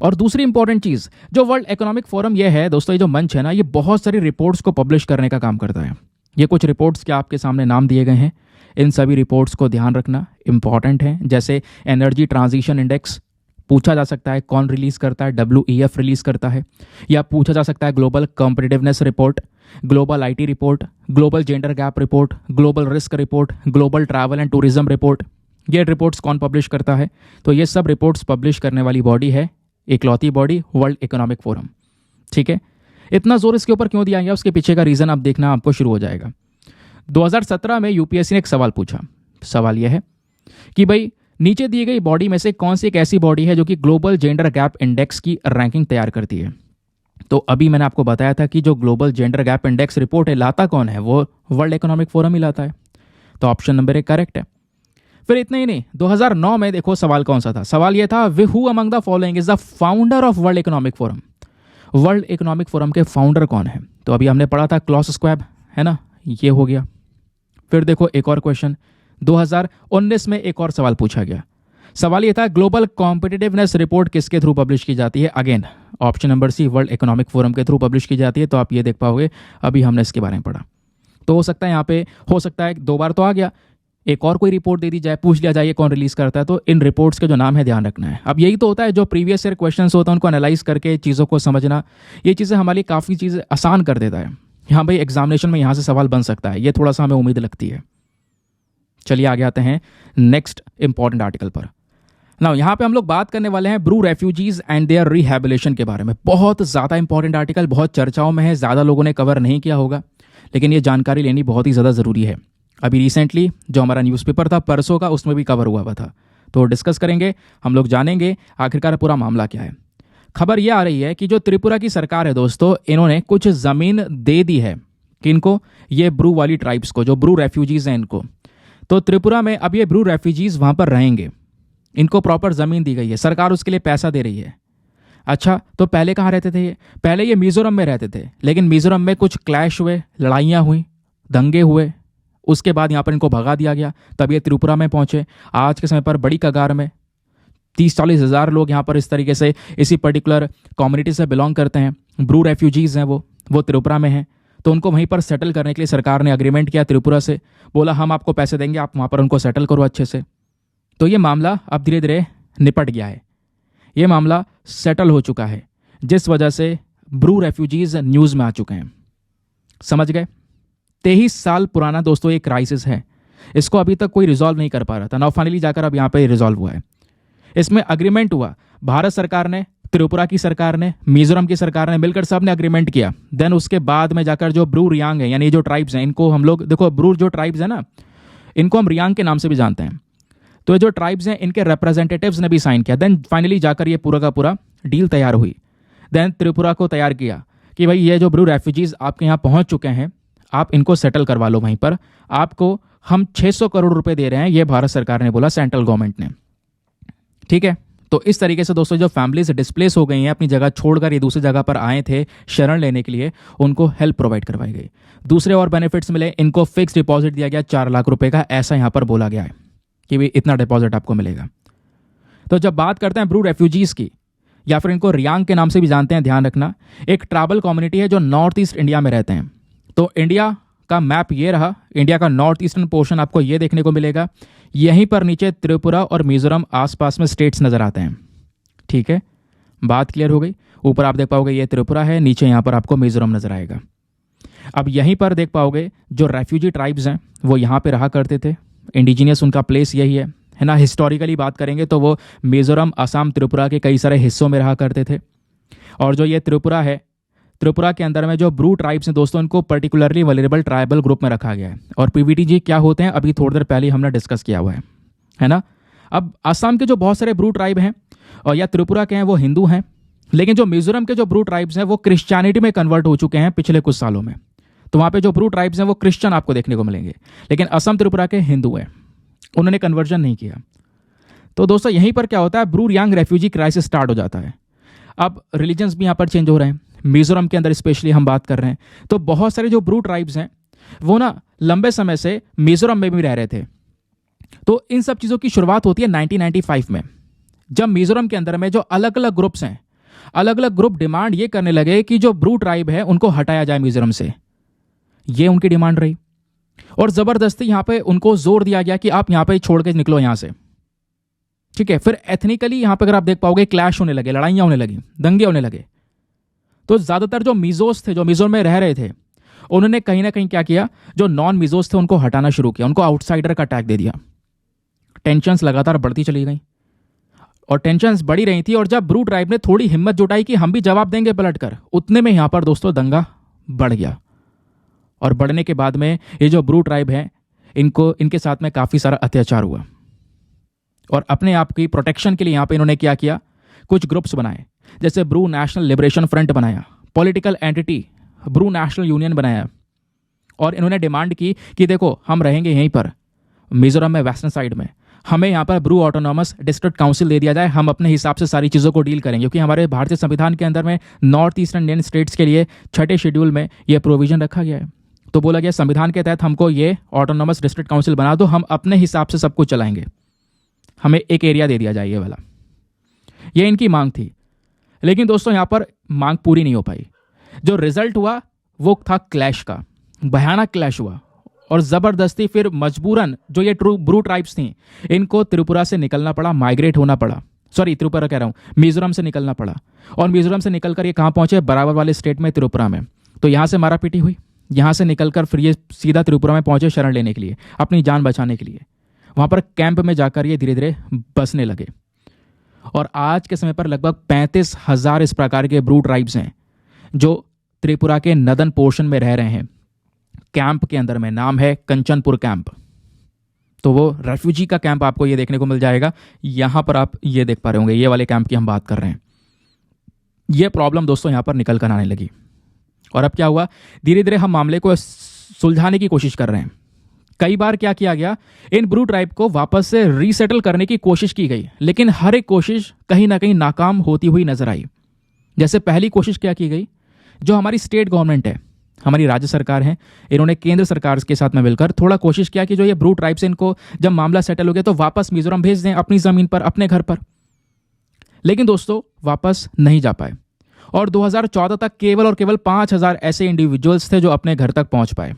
और दूसरी इंपॉर्टेंट चीज़ जो वर्ल्ड इकोनॉमिक फोरम ये है दोस्तों, ये जो मंच है ना, ये बहुत सारी रिपोर्ट्स को पब्लिश करने का काम करता है। ये कुछ रिपोर्ट्स के आपके सामने नाम दिए गए हैं, इन सभी रिपोर्ट्स को ध्यान रखना इंपॉर्टेंट है। जैसे एनर्जी ट्रांजिशन इंडेक्स पूछा जा सकता है कौन रिलीज करता है, WEF रिलीज करता है, या पूछा जा सकता है global competitiveness report, global IT report, global gender gap report, global risk report, global travel and tourism report. ये रिपोर्ट्स कौन पब्लिश करता है, तो ये सब रिपोर्ट्स पब्लिश करने वाली बॉडी है, इकलौती बॉडी, वर्ल्ड इकोनॉमिक फोरम, ठीक है। इतना जोर इसके ऊपर क्यों दिया गया, उसके पीछे का रीज़न आप देखना आपको शुरू हो जाएगा। 2017 में UPSC ने एक सवाल पूछा। सवाल यह है कि भाई नीचे दी गई बॉडी में से कौन सी एक ऐसी बॉडी है जो कि ग्लोबल जेंडर गैप इंडेक्स की रैंकिंग तैयार करती है। तो अभी मैंने आपको बताया था कि जो global gender gap index report है लाता कौन है, वो वर्ल्ड इकोनॉमिक फोरम ही लाता है। तो ऑप्शन नंबर 1 करेक्ट है। फिर इतना ही नहीं, 2009 में देखो सवाल कौन सा था, सवाल यह था who among the following is the founder of world economic forum. World economic forum के फाउंडर कौन है, तो अभी हमने पढ़ा था क्लॉस स्क्वैब, है ना, ये हो गया। फिर देखो एक और क्वेश्चन, 2019 में एक और सवाल पूछा गया। सवाल ये था ग्लोबल कॉम्पिटिटिवनेस रिपोर्ट किसके थ्रू पब्लिश की जाती है। Again option number C, world economic forum के थ्रू पब्लिश की जाती है। तो आप ये देख पाओगे अभी हमने इसके बारे में पढ़ा। तो हो सकता है यहाँ पे, हो सकता है 2 बार तो आ गया, एक और कोई रिपोर्ट दे दी जाए, पूछ लिया जाए कौन रिलीज करता है। तो इन रिपोर्ट्स के जो नाम है ध्यान रखना है। अब यही तो होता है जो प्रीवियस ईयर क्वेश्चंस होता है उनको एनालाइज करके चीज़ों को समझना, ये चीज़ें हमारी काफ़ी चीज़ें आसान कर देता है। यहाँ भाई एग्जामिनेशन में यहाँ से सवाल बन सकता है, ये थोड़ा सा हमें उम्मीद लगती है। चलिए आगे आते हैं नेक्स्ट इंपॉर्टेंट आर्टिकल पर। नाउ यहाँ पे हम लोग बात करने वाले हैं Bru refugees and their rehabilitation के बारे में। बहुत ज़्यादा इंपॉर्टेंट आर्टिकल, बहुत चर्चाओं में है, ज़्यादा लोगों ने कवर नहीं किया होगा, लेकिन ये जानकारी लेनी बहुत ही ज़्यादा ज़रूरी है। अभी रिसेंटली जो हमारा न्यूज़पेपर था परसों का, उसमें भी कवर हुआ था। तो डिस्कस करेंगे, हम लोग जानेंगे आखिरकार पूरा मामला क्या है। खबर ये आ रही है कि जो त्रिपुरा की सरकार है दोस्तों, इन्होंने कुछ ज़मीन दे दी है किनको, ये ब्रू वाली ट्राइब्स को, जो ब्रू रेफ्यूजीज़ हैं इनको। तो त्रिपुरा में अब ये ब्रू रेफ्यूजीज़ वहाँ पर रहेंगे, इनको प्रॉपर ज़मीन दी गई है, सरकार उसके लिए पैसा दे रही है। अच्छा, तो पहले कहाँ रहते थे ये, पहले ये मिज़ोरम में रहते थे, लेकिन मिज़ोरम में कुछ क्लैश हुए, लड़ाइयाँ हुई, दंगे हुए, उसके बाद यहाँ पर इनको भगा दिया गया, तब ये त्रिपुरा में पहुँचे। आज के समय पर बड़ी कगार में 30-40 हज़ार लोग यहाँ पर इस तरीके से इसी पर्टिकुलर कम्युनिटी से बिलोंग करते हैं, ब्रू रेफ्यूजीज़ हैं, वो त्रिपुरा में हैं। तो उनको वहीं पर सेटल करने के लिए सरकार ने अग्रीमेंट किया त्रिपुरा से, बोला हम आपको पैसे देंगे, आप वहाँ पर उनको सेटल करो अच्छे से। तो ये मामला अब धीरे धीरे निपट गया है। ये मामला सेटल हो चुका है, जिस वजह से ब्रू रेफ्यूजीज न्यूज़ में आ चुके हैं। समझ गए? 23 साल पुराना दोस्तों ये क्राइसिस है, इसको अभी तक कोई रिजॉल्व नहीं कर पा रहा था। नाउ फाइनली जाकर अब यहाँ पे रिजॉल्व हुआ है। इसमें अग्रीमेंट हुआ, भारत सरकार ने, त्रिपुरा की सरकार ने, मिजोरम की सरकार ने मिलकर सब ने अग्रीमेंट किया। देन उसके बाद में जाकर जो ब्रू रियांग है, यानी जो ट्राइब्स हैं, इनको हम लोग देखो, ब्रू जो ट्राइब्स है ना, इनको हम रियांग के नाम से भी जानते हैं। तो ये जो ट्राइब्स हैं, इनके रिप्रेजेंटेटिव्स ने भी साइन किया। देन फाइनली जाकर ये पूरा का पूरा डील तैयार हुई। देन त्रिपुरा को तैयार किया कि भाई ये जो ब्रू रेफ्यूजीज आपके यहाँ पहुंच चुके हैं, आप इनको सेटल करवा लो वहीं पर, आपको हम 600 करोड़ रुपए दे रहे हैं, ये भारत सरकार ने बोला, सेंट्रल गवर्नमेंट ने। ठीक है, तो इस तरीके से दोस्तों जो फैमिलीज डिस्प्लेस हो गई हैं, अपनी जगह छोड़कर ये दूसरी जगह पर आए थे शरण लेने के लिए, उनको हेल्प प्रोवाइड करवाई गई। दूसरे और बेनिफिट्स मिले, इनको फिक्स डिपॉजिट दिया गया 4 लाख रुपए का, ऐसा यहाँ पर बोला गया है कि भाई इतना डिपॉजिट आपको मिलेगा। तो जब बात करते हैं ब्रू रेफ्यूजीज की, या फिर इनको रियांग के नाम से भी जानते हैं, ध्यान रखना, एक ट्राइबल कम्युनिटी है जो नॉर्थ ईस्ट इंडिया में रहते हैं। तो इंडिया का मैप ये रहा, इंडिया का नॉर्थ ईस्टर्न पोर्शन आपको ये देखने को मिलेगा। यहीं पर नीचे त्रिपुरा और मिजोरम आसपास में स्टेट्स नजर आते हैं। ठीक है, बात क्लियर हो गई। ऊपर आप देख पाओगे ये त्रिपुरा है, नीचे यहाँ पर आपको मिजोरम नजर आएगा। अब यहीं पर देख पाओगे जो रेफ्यूजी ट्राइब्स हैं वो यहाँ पे रहा करते थे, इंडिजीनियस उनका प्लेस यही है ना। हिस्टोरिकली बात करेंगे तो वो मिजोरम, असम, त्रिपुरा के कई सारे हिस्सों में रहा करते थे। और जो ये त्रिपुरा है, त्रिपुरा के अंदर में जो ब्रू ट्राइब्स हैं दोस्तों, इनको पर्टिकुलरली वल्नरेबल ट्राइबल ग्रुप में रखा गया है। और पीवीटी जी क्या होते हैं अभी थोड़ी देर पहले हमने डिस्कस किया हुआ है ना। अब असम के जो बहुत सारे ब्रू ट्राइब हैं और या त्रिपुरा के हैं वो हिंदू हैं, लेकिन जो मिजोरम के जो ब्रू ट्राइब्स हैं वो क्रिश्चियनिटी में कन्वर्ट हो चुके हैं पिछले कुछ सालों में। तो वहाँ पे जो ब्रू ट्राइब्स हैं वो क्रिश्चियन आपको देखने को मिलेंगे, लेकिन असम त्रिपुरा के हिंदू हैं, उन्होंने कन्वर्जन नहीं किया। तो दोस्तों यहीं पर क्या होता है, Bru Reang refugee crisis start हो जाता है। अब रिलीजन्स भी यहाँ पर चेंज हो रहे हैं, मिजोरम के अंदर स्पेशली हम बात कर रहे हैं। तो बहुत सारे जो ब्रू ट्राइब्स हैं वो ना लंबे समय से मिजोरम में भी रह रहे थे। तो इन सब चीज़ों की शुरुआत होती है 1995 में, जब मिजोरम के अंदर में जो अलग अलग ग्रुप्स हैं, अलग अलग ग्रुप डिमांड ये करने लगे कि जो ब्रू ट्राइब है उनको हटाया जाए मिजोरम से। ये उनकी डिमांड रही और ज़बरदस्ती यहाँ पे उनको जोर दिया गया कि आप यहाँ पे छोड़ के निकलो यहाँ से। ठीक है, फिर एथनिकली यहाँ पे अगर आप देख पाओगे क्लैश होने लगे, लड़ाइयाँ होने लगी, दंगे होने लगे। तो ज़्यादातर जो मिजोस थे, जो मिजोरम में रह रहे थे, उन्होंने कहीं ना कहीं क्या किया, जो नॉन मिजोस थे उनको हटाना शुरू किया, उनको आउटसाइडर का टैग दे दिया। टेंशन्स लगातार बढ़ती चली गई और टेंशन्स बढ़ी रही थी। और जब ब्रू ट्राइब ने थोड़ी हिम्मत जुटाई कि हम भी जवाब देंगे पलटकर, उतने में यहाँ पर दोस्तों दंगा बढ़ गया। और बढ़ने के बाद में ये जो ब्रू ट्राइब है, इनके साथ में काफ़ी सारा अत्याचार हुआ। और अपने आप की प्रोटेक्शन के लिए यहाँ पे इन्होंने क्या किया, कुछ ग्रुप्स बनाए, जैसे ब्रू नेशनल लिबरेशन फ्रंट बनाया, political entity Bru national union बनाया। और इन्होंने डिमांड की कि देखो हम रहेंगे यहीं पर मिजोरम में, वेस्टर्न साइड में, हमें यहाँ पर ब्रू ऑटोनॉमस डिस्ट्रिक्ट काउंसिल दे दिया जाए, हम अपने हिसाब से सारी चीज़ों को डील करेंगे। क्योंकि हमारे भारतीय संविधान के अंदर में नॉर्थ ईस्टर्न इंडियन स्टेट्स के लिए 6ठे शेड्यूल में यह प्रोविजन रखा गया है। तो बोला गया संविधान के तहत हमको ये ऑटोनॉमस डिस्ट्रिक्ट काउंसिल बना दो, हम अपने हिसाब से सब कुछ चलाएंगे, हमें एक एरिया दे दिया जाए ये वाला। ये इनकी मांग थी। लेकिन दोस्तों यहाँ पर मांग पूरी नहीं हो पाई। जो रिजल्ट हुआ वो था क्लैश का, भयानक क्लैश हुआ। और ज़बरदस्ती फिर मजबूरन जो ये ब्रू ट्राइब्स थी, इनको त्रिपुरा से निकलना पड़ा, माइग्रेट होना पड़ा। सॉरी, त्रिपुरा कह रहा हूँ, मिजोरम से निकलना पड़ा। और मिजोरम से निकलकर ये कहाँ पहुंचे, बराबर वाले स्टेट में, त्रिपुरा में। तो यहाँ से मारापीटी हुई, यहाँ से निकलकर फिर ये सीधा त्रिपुरा में पहुंचे शरण लेने के लिए, अपनी जान बचाने के लिए। वहाँ पर कैंप में जाकर ये धीरे धीरे बसने लगे। और आज के समय पर लगभग 35,000 इस प्रकार के ब्रू ट्राइब्स हैं जो त्रिपुरा के नदन पोर्शन में रह रहे हैं, कैंप के अंदर में। नाम है कंचनपुर कैंप। तो वो रेफ्यूजी का कैंप आपको ये देखने को मिल जाएगा। यहाँ पर आप ये देख पा रहे होंगे, ये वाले कैंप की हम बात कर रहे हैं। ये प्रॉब्लम दोस्तों यहाँ पर निकल कर आने लगी। और अब क्या हुआ, धीरे धीरे हम मामले को सुलझाने की कोशिश कर रहे हैं। कई बार क्या किया गया, इन ब्रू ट्राइब को वापस से रीसेटल करने की कोशिश की गई, लेकिन हर एक कोशिश कहीं ना कहीं नाकाम होती हुई नजर आई। जैसे पहली कोशिश क्या की गई, जो हमारी स्टेट गवर्नमेंट है, हमारी राज्य सरकार है, इन्होंने केंद्र सरकार के साथ में मिलकर थोड़ा कोशिश किया कि जो ये ब्रू ट्राइब से इनको जब मामला सेटल हो गया तो वापस मिजोरम भेज दें, अपनी जमीन पर, अपने घर पर। लेकिन दोस्तों वापस नहीं जा पाए। और 2014 तक केवल और केवल 5,000 ऐसे इंडिविजुअल्स थे जो अपने घर तक पहुंच पाए।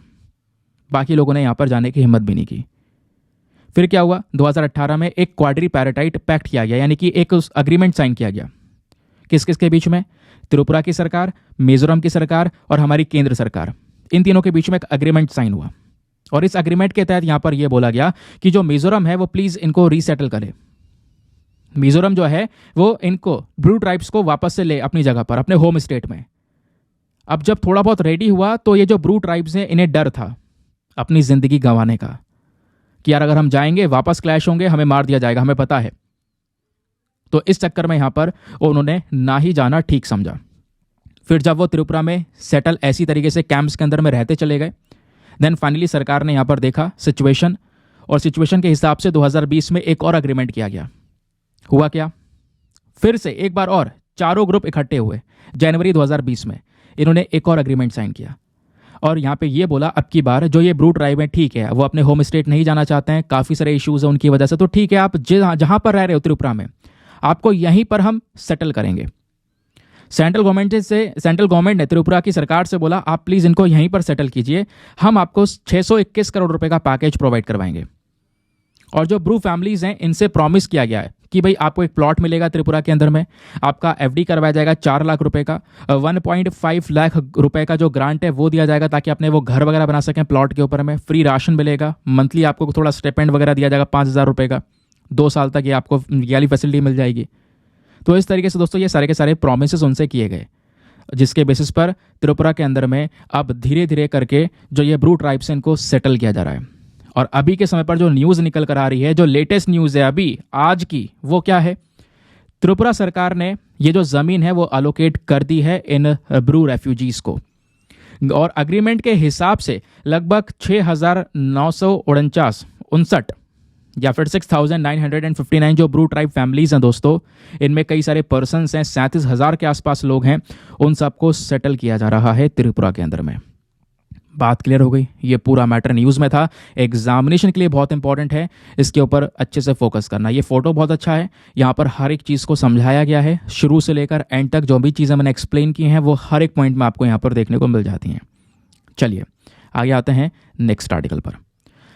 बाकी लोगों ने यहां पर जाने की हिम्मत भी नहीं की। फिर क्या हुआ, 2018 में एक क्वाड्रीपैराटाइट पैक्ट किया गया, यानी कि एक अग्रीमेंट साइन किया गया। किस किस के बीच में? त्रिपुरा की सरकार, मिजोरम की सरकार और हमारी केंद्र सरकार, इन तीनों के बीच में एक अग्रीमेंट साइन हुआ। और इस अग्रीमेंट के तहत यहां पर यह बोला गया कि जो मिजोरम है वो प्लीज इनको रीसेटल करे। मिजोरम जो है वो इनको ब्रू ट्राइब्स को वापस से ले अपनी जगह पर, अपने होम स्टेट में। अब जब थोड़ा बहुत रेडी हुआ तो ये जो ब्रू ट्राइब्स हैं इन्हें डर था अपनी जिंदगी गंवाने का कि यार अगर हम जाएंगे वापस क्लैश होंगे, हमें मार दिया जाएगा, हमें पता है। तो इस चक्कर में यहां पर उन्होंने ना ही जाना ठीक समझा। फिर जब वो त्रिपुरा में सेटल ऐसी तरीके से कैंप्स के अंदर में रहते चले गए, देन फाइनली सरकार ने यहां पर देखा सिचुएशन, और सिचुएशन के हिसाब से 2020 में एक और अग्रीमेंट किया गया। हुआ क्या, फिर से एक बार और चारों ग्रुप इकट्ठे हुए जनवरी 2020 में, इन्होंने एक और अग्रीमेंट साइन किया। और यहाँ पे ये बोला अब की बार जो ये ब्रू ट्राइब है, ठीक है वो अपने होम स्टेट नहीं जाना चाहते हैं, काफ़ी सारे इश्यूज हैं उनकी वजह से, तो ठीक है आप जहाँ पर रह रहे हो त्रिपुरा में, आपको यहीं पर हम सेटल करेंगे। सेंट्रल गवर्नमेंट ने त्रिपुरा की सरकार से बोला आप प्लीज़ इनको यहीं पर सेटल कीजिए, हम आपको 621 करोड़ रुपए का पैकेज प्रोवाइड करवाएंगे। और जो ब्रू फैमिलीज हैं इनसे प्रॉमिस किया गया है कि भाई आपको एक प्लॉट मिलेगा त्रिपुरा के अंदर में, आपका एफडी करवाया जाएगा 4 लाख रुपए का, 1.5 लाख रुपए का जो ग्रांट है वो दिया जाएगा ताकि अपने वो घर वगैरह बना सकें प्लॉट के ऊपर में, फ्री राशन मिलेगा, मंथली आपको थोड़ा स्टेपेंड वगैरह दिया जाएगा 5,000 रुपए का, 2 साल तक ये आपको ये वाली फैसिलिटी मिल जाएगी। तो इस तरीके से दोस्तों ये सारे के सारे प्रोमिस उनसे किए गए, जिसके बेसिस पर त्रिपुरा के अंदर में अब धीरे धीरे करके जो ये ब्रू ट्राइब से इनको सेटल किया जा रहा है। और अभी के समय पर जो न्यूज़ निकल कर आ रही है, जो लेटेस्ट न्यूज़ है अभी आज की, वो क्या है, त्रिपुरा सरकार ने ये जो ज़मीन है वो अलोकेट कर दी है इन ब्रू रेफ्यूजीज़ को, और अग्रीमेंट के हिसाब से लगभग 6,949 या फिर 6,959 जो ब्रू ट्राइब फैमिलीज हैं दोस्तों, इनमें कई सारे पर्सन्स हैं, 37,000 के आसपास लोग हैं, उन सबको सेटल किया जा रहा है त्रिपुरा के अंदर में। बात क्लियर हो गई। ये पूरा मैटर न्यूज़ में था, एग्जामिनेशन के लिए बहुत इंपॉर्टेंट है, इसके ऊपर अच्छे से फोकस करना। ये फोटो बहुत अच्छा है, यहाँ पर हर एक चीज़ को समझाया गया है, शुरू से लेकर एंड तक जो भी चीज़ें मैंने एक्सप्लेन की हैं वो हर एक पॉइंट में आपको यहाँ पर देखने को मिल जाती हैं। चलिए आगे आते हैं नेक्स्ट आर्टिकल पर।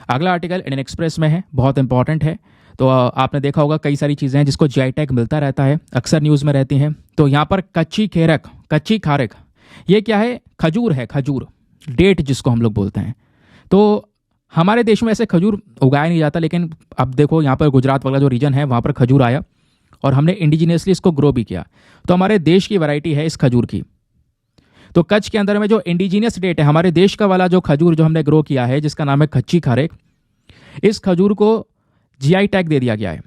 अगला आर्टिकल इंडियन एक्सप्रेस में है, बहुत इंपॉर्टेंट है। तो आपने देखा होगा कई सारी चीज़ें हैं जिसको जीआई टैग मिलता रहता है, अक्सर न्यूज़ में रहती हैं। तो यहाँ पर कच्ची खारेक, ये क्या है, खजूर है, खजूर, डेट जिसको हम लोग बोलते हैं। तो हमारे देश में ऐसे खजूर उगाया नहीं जाता, लेकिन अब देखो यहाँ पर गुजरात वाला जो रीजन है वहाँ पर खजूर आया और हमने इंडिजीनियसली इसको ग्रो भी किया, तो हमारे देश की वैरायटी है इस खजूर की। तो कच्छ के अंदर में जो इंडिजीनियस डेट है हमारे देश का वाला जो खजूर जो हमने ग्रो किया है, जिसका नाम है कच्ची खारेक, इस खजूर को जीआई टैग दे दिया गया है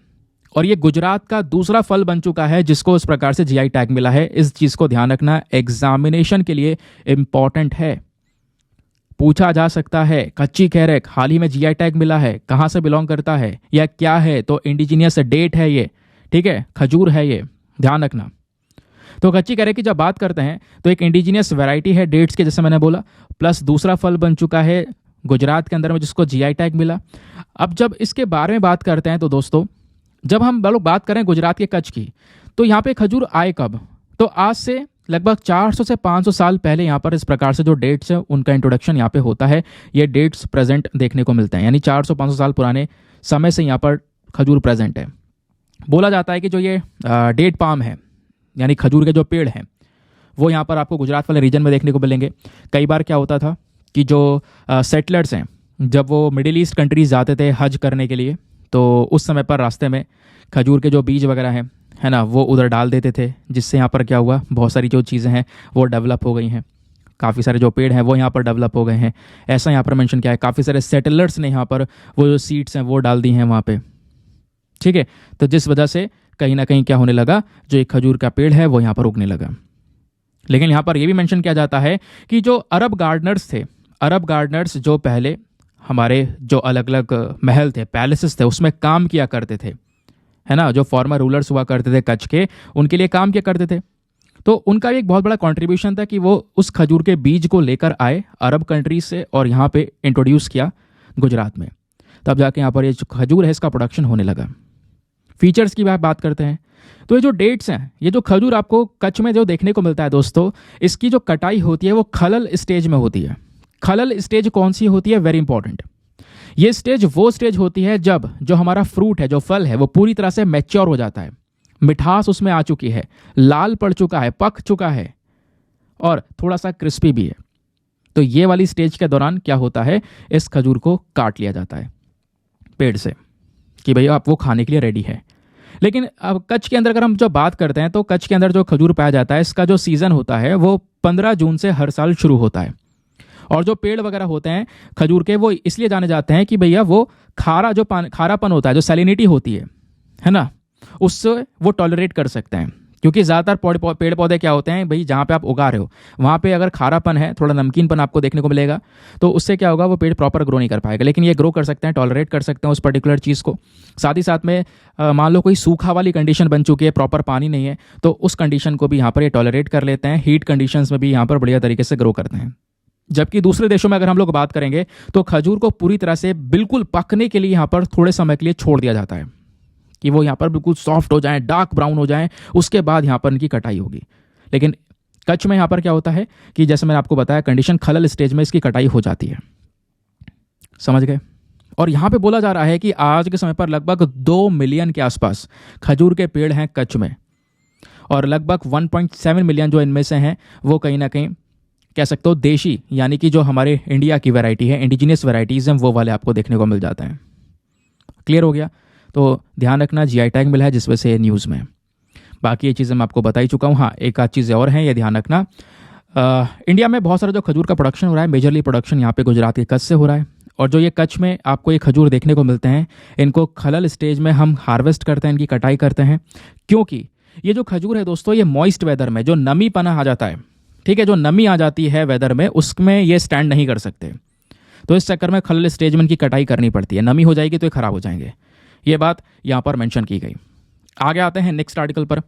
और ये गुजरात का दूसरा फल बन चुका है जिसको इस प्रकार से जीआई टैग मिला है। इस चीज़ को ध्यान रखना, एग्जामिनेशन के लिए इंपॉर्टेंट है, पूछा जा सकता है। कच्ची खारेक हाल ही में जीआई टैग मिला है, कहाँ से बिलोंग करता है या क्या है, तो इंडिजीनियस डेट है ये, ठीक है, खजूर है ये, ध्यान रखना। तो कच्ची खारेक की जब बात करते हैं तो एक इंडिजीनियस वैरायटी है डेट्स के, जैसे मैंने बोला, प्लस दूसरा फल बन चुका है गुजरात के अंदर में जिसको जीआई टैग मिला। अब जब इसके बारे में बात करते हैं तो दोस्तों, जब हम लोग बात करें गुजरात के कच्छ की, तो यहाँ पे खजूर आए कब, तो आज से लगभग 400 से 500 साल पहले यहाँ पर इस प्रकार से जो डेट्स है उनका इंट्रोडक्शन यहाँ पे होता है। ये डेट्स प्रेजेंट देखने को मिलते हैं, यानी 400-500 साल पुराने समय से यहाँ पर खजूर प्रेजेंट है। बोला जाता है कि जो ये डेट पाम है, यानी खजूर के जो पेड़ हैं, वो यहाँ पर आपको गुजरात वाले रीजन में देखने को मिलेंगे। कई बार क्या होता था कि जो सेटलर्स हैं, जब वो मिडिल ईस्ट कंट्रीज जाते थे हज करने के लिए, तो उस समय पर रास्ते में खजूर के जो बीज वगैरह हैं, है ना, वो उधर डाल देते थे, जिससे यहाँ पर क्या हुआ, बहुत सारी जो चीज़ें हैं वो डेवलप हो गई हैं, काफ़ी सारे जो पेड़ हैं वो यहाँ पर डेवलप हो गए हैं। ऐसा यहाँ पर मेंशन किया है, काफ़ी सारे सेटलर्स ने यहाँ पर वो जो सीड्स हैं वो डाल दी हैं वहाँ पे, ठीक है। तो जिस वजह से कहीं ना कहीं क्या होने लगा, जो एक खजूर का पेड़ है वो यहाँ पर उगने लगा। लेकिन यहाँ पर यह भी मेंशन किया जाता है कि जो अरब गार्डनर्स थे, अरब गार्डनर्स जो पहले हमारे जो अलग अलग महल थे, पैलेसेस थे, उसमें काम किया करते थे, है ना, जो फॉर्मर रूलर्स हुआ करते थे कच्छ के, उनके लिए काम किया करते थे। तो उनका एक बहुत बड़ा कंट्रीब्यूशन था कि वो उस खजूर के बीज को लेकर आए अरब कंट्रीज से और यहाँ पे इंट्रोड्यूस किया गुजरात में, तब जाके यहाँ पर ये जो खजूर है इसका प्रोडक्शन होने लगा। फीचर्स की बात करते हैं तो ये जो डेट्स हैं, ये जो खजूर आपको कच्छ में जो देखने को मिलता है दोस्तों, इसकी जो कटाई होती है वो खलल स्टेज में होती है। खलल स्टेज कौन सी होती है, वेरी इंपॉर्टेंट। ये स्टेज वो स्टेज होती है जब जो हमारा फ्रूट है, जो फल है, वो पूरी तरह से मैच्योर हो जाता है, मिठास उसमें आ चुकी है, लाल पड़ चुका है, पक चुका है और थोड़ा सा क्रिस्पी भी है। तो ये वाली स्टेज के दौरान क्या होता है, इस खजूर को काट लिया जाता है पेड़ से कि भैया आप वो खाने के लिए रेडी है। लेकिन अब कच्छ के अंदर अगर हम जो बात करते हैं तो कच्छ के अंदर जो खजूर पाया जाता है, इसका जो सीज़न होता है वो 15 जून से हर साल शुरू होता है। और जो पेड़ वगैरह होते हैं खजूर के, वो इसलिए जाने जाते हैं कि भैया वो खारापन होता है, जो सैलिनिटी होती है ना, उससे वो टॉलरेट कर सकते हैं। क्योंकि ज़्यादातर पेड़ पौधे क्या होते हैं भाई, जहाँ पे आप उगा रहे हो वहाँ पे अगर खारापन है, थोड़ा नमकीनपन आपको देखने को मिलेगा, तो उससे क्या होगा, वो पेड़ प्रॉपर ग्रो नहीं कर पाएगा। लेकिन ये ग्रो कर सकते हैं, टॉलरेट कर सकते हैं उस पर्टिकुलर चीज़ को। साथ ही साथ में मान लो कोई सूखा वाली कंडीशन बन चुकी है, प्रॉपर पानी नहीं है, तो उस कंडीशन को भी यहाँ पर ये टॉलरेट कर लेते हैं। हीट कंडीशंस में भी यहाँ पर बढ़िया तरीके से ग्रो करते हैं। जबकि दूसरे देशों में अगर हम लोग बात करेंगे तो खजूर को पूरी तरह से बिल्कुल पकने के लिए यहाँ पर थोड़े समय के लिए छोड़ दिया जाता है कि वो यहाँ पर बिल्कुल सॉफ्ट हो जाएं, डार्क ब्राउन हो जाएं, उसके बाद यहाँ पर इनकी कटाई होगी। लेकिन कच्छ में यहाँ पर क्या होता है कि जैसे मैंने आपको बताया, कंडीशन खलल स्टेज में इसकी कटाई हो जाती है। समझ गए। और यहाँ पे बोला जा रहा है कि आज के समय पर लगभग 2 मिलियन के आसपास खजूर के पेड़ हैं कच्छ में, और लगभग 1.7 मिलियन जो इनमें से हैं वो कहीं ना कहीं कह सकते हो देशी, यानी कि जो हमारे इंडिया की वैरायटी है, इंडिजिनियस वैरायटीज़ हैं, वो वाले आपको देखने को मिल जाते हैं। क्लियर हो गया। तो ध्यान रखना, जीआई टैग मिला है जिस वजह से ये न्यूज़ में। बाकी ये चीज़ें मैं आपको बता ही चुका हूँ। हाँ, एक आध चीज़ें और हैं, ये ध्यान रखना। इंडिया में बहुत सारा जो खजूर का प्रोडक्शन हो रहा है, मेजरली प्रोडक्शन यहाँ पे गुजरात के कच्छ से हो रहा है। और जो ये कच्छ में आपको ये खजूर देखने को मिलते हैं, इनको खलल स्टेज में हम हार्वेस्ट करते हैं, इनकी कटाई करते हैं। क्योंकि ये जो खजूर है दोस्तों, ये मॉइस्ट वेदर में जो नमी पना आ जाता है, ठीक है, जो नमी आ जाती है वेदर में, उसमें ये स्टैंड नहीं कर सकते। तो इस चक्कर में खलल स्टेज में इनकी कटाई करनी पड़ती है। नमी हो जाएगी तो ये खराब हो जाएंगे। ये बात यहाँ पर मेंशन की गई। आगे आते हैं नेक्स्ट आर्टिकल पर।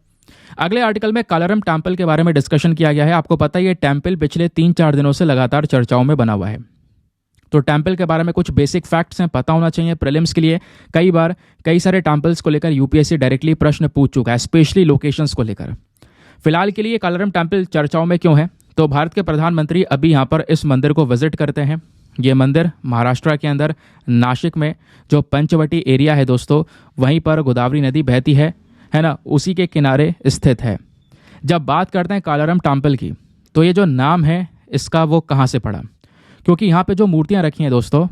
अगले आर्टिकल में कालाराम टेम्पल के बारे में डिस्कशन किया गया है। आपको पता है ये टेम्पल पिछले 3-4 दिनों से लगातार चर्चाओं में बना हुआ है। तो टेम्पल के बारे में कुछ बेसिक फैक्ट्स हैं, पता होना चाहिए प्रीलिम्स के लिए। कई बार कई सारे टेम्पल्स को लेकर यूपीएससी डायरेक्टली प्रश्न पूछ चुका है, स्पेशली लोकेशंस को लेकर। फिलहाल के लिए कालाराम टेम्पल चर्चाओं में क्यों है, तो भारत के प्रधानमंत्री अभी यहाँ पर इस मंदिर को विजिट करते हैं। ये मंदिर महाराष्ट्र के अंदर नासिक में जो पंचवटी एरिया है दोस्तों, वहीं पर गोदावरी नदी बहती है ना, उसी के किनारे स्थित है। जब बात करते हैं कालाराम टेम्पल की, तो ये जो नाम है इसका वो कहाँ से पड़ा, क्योंकि यहाँ पे जो मूर्तियाँ रखी हैं दोस्तों,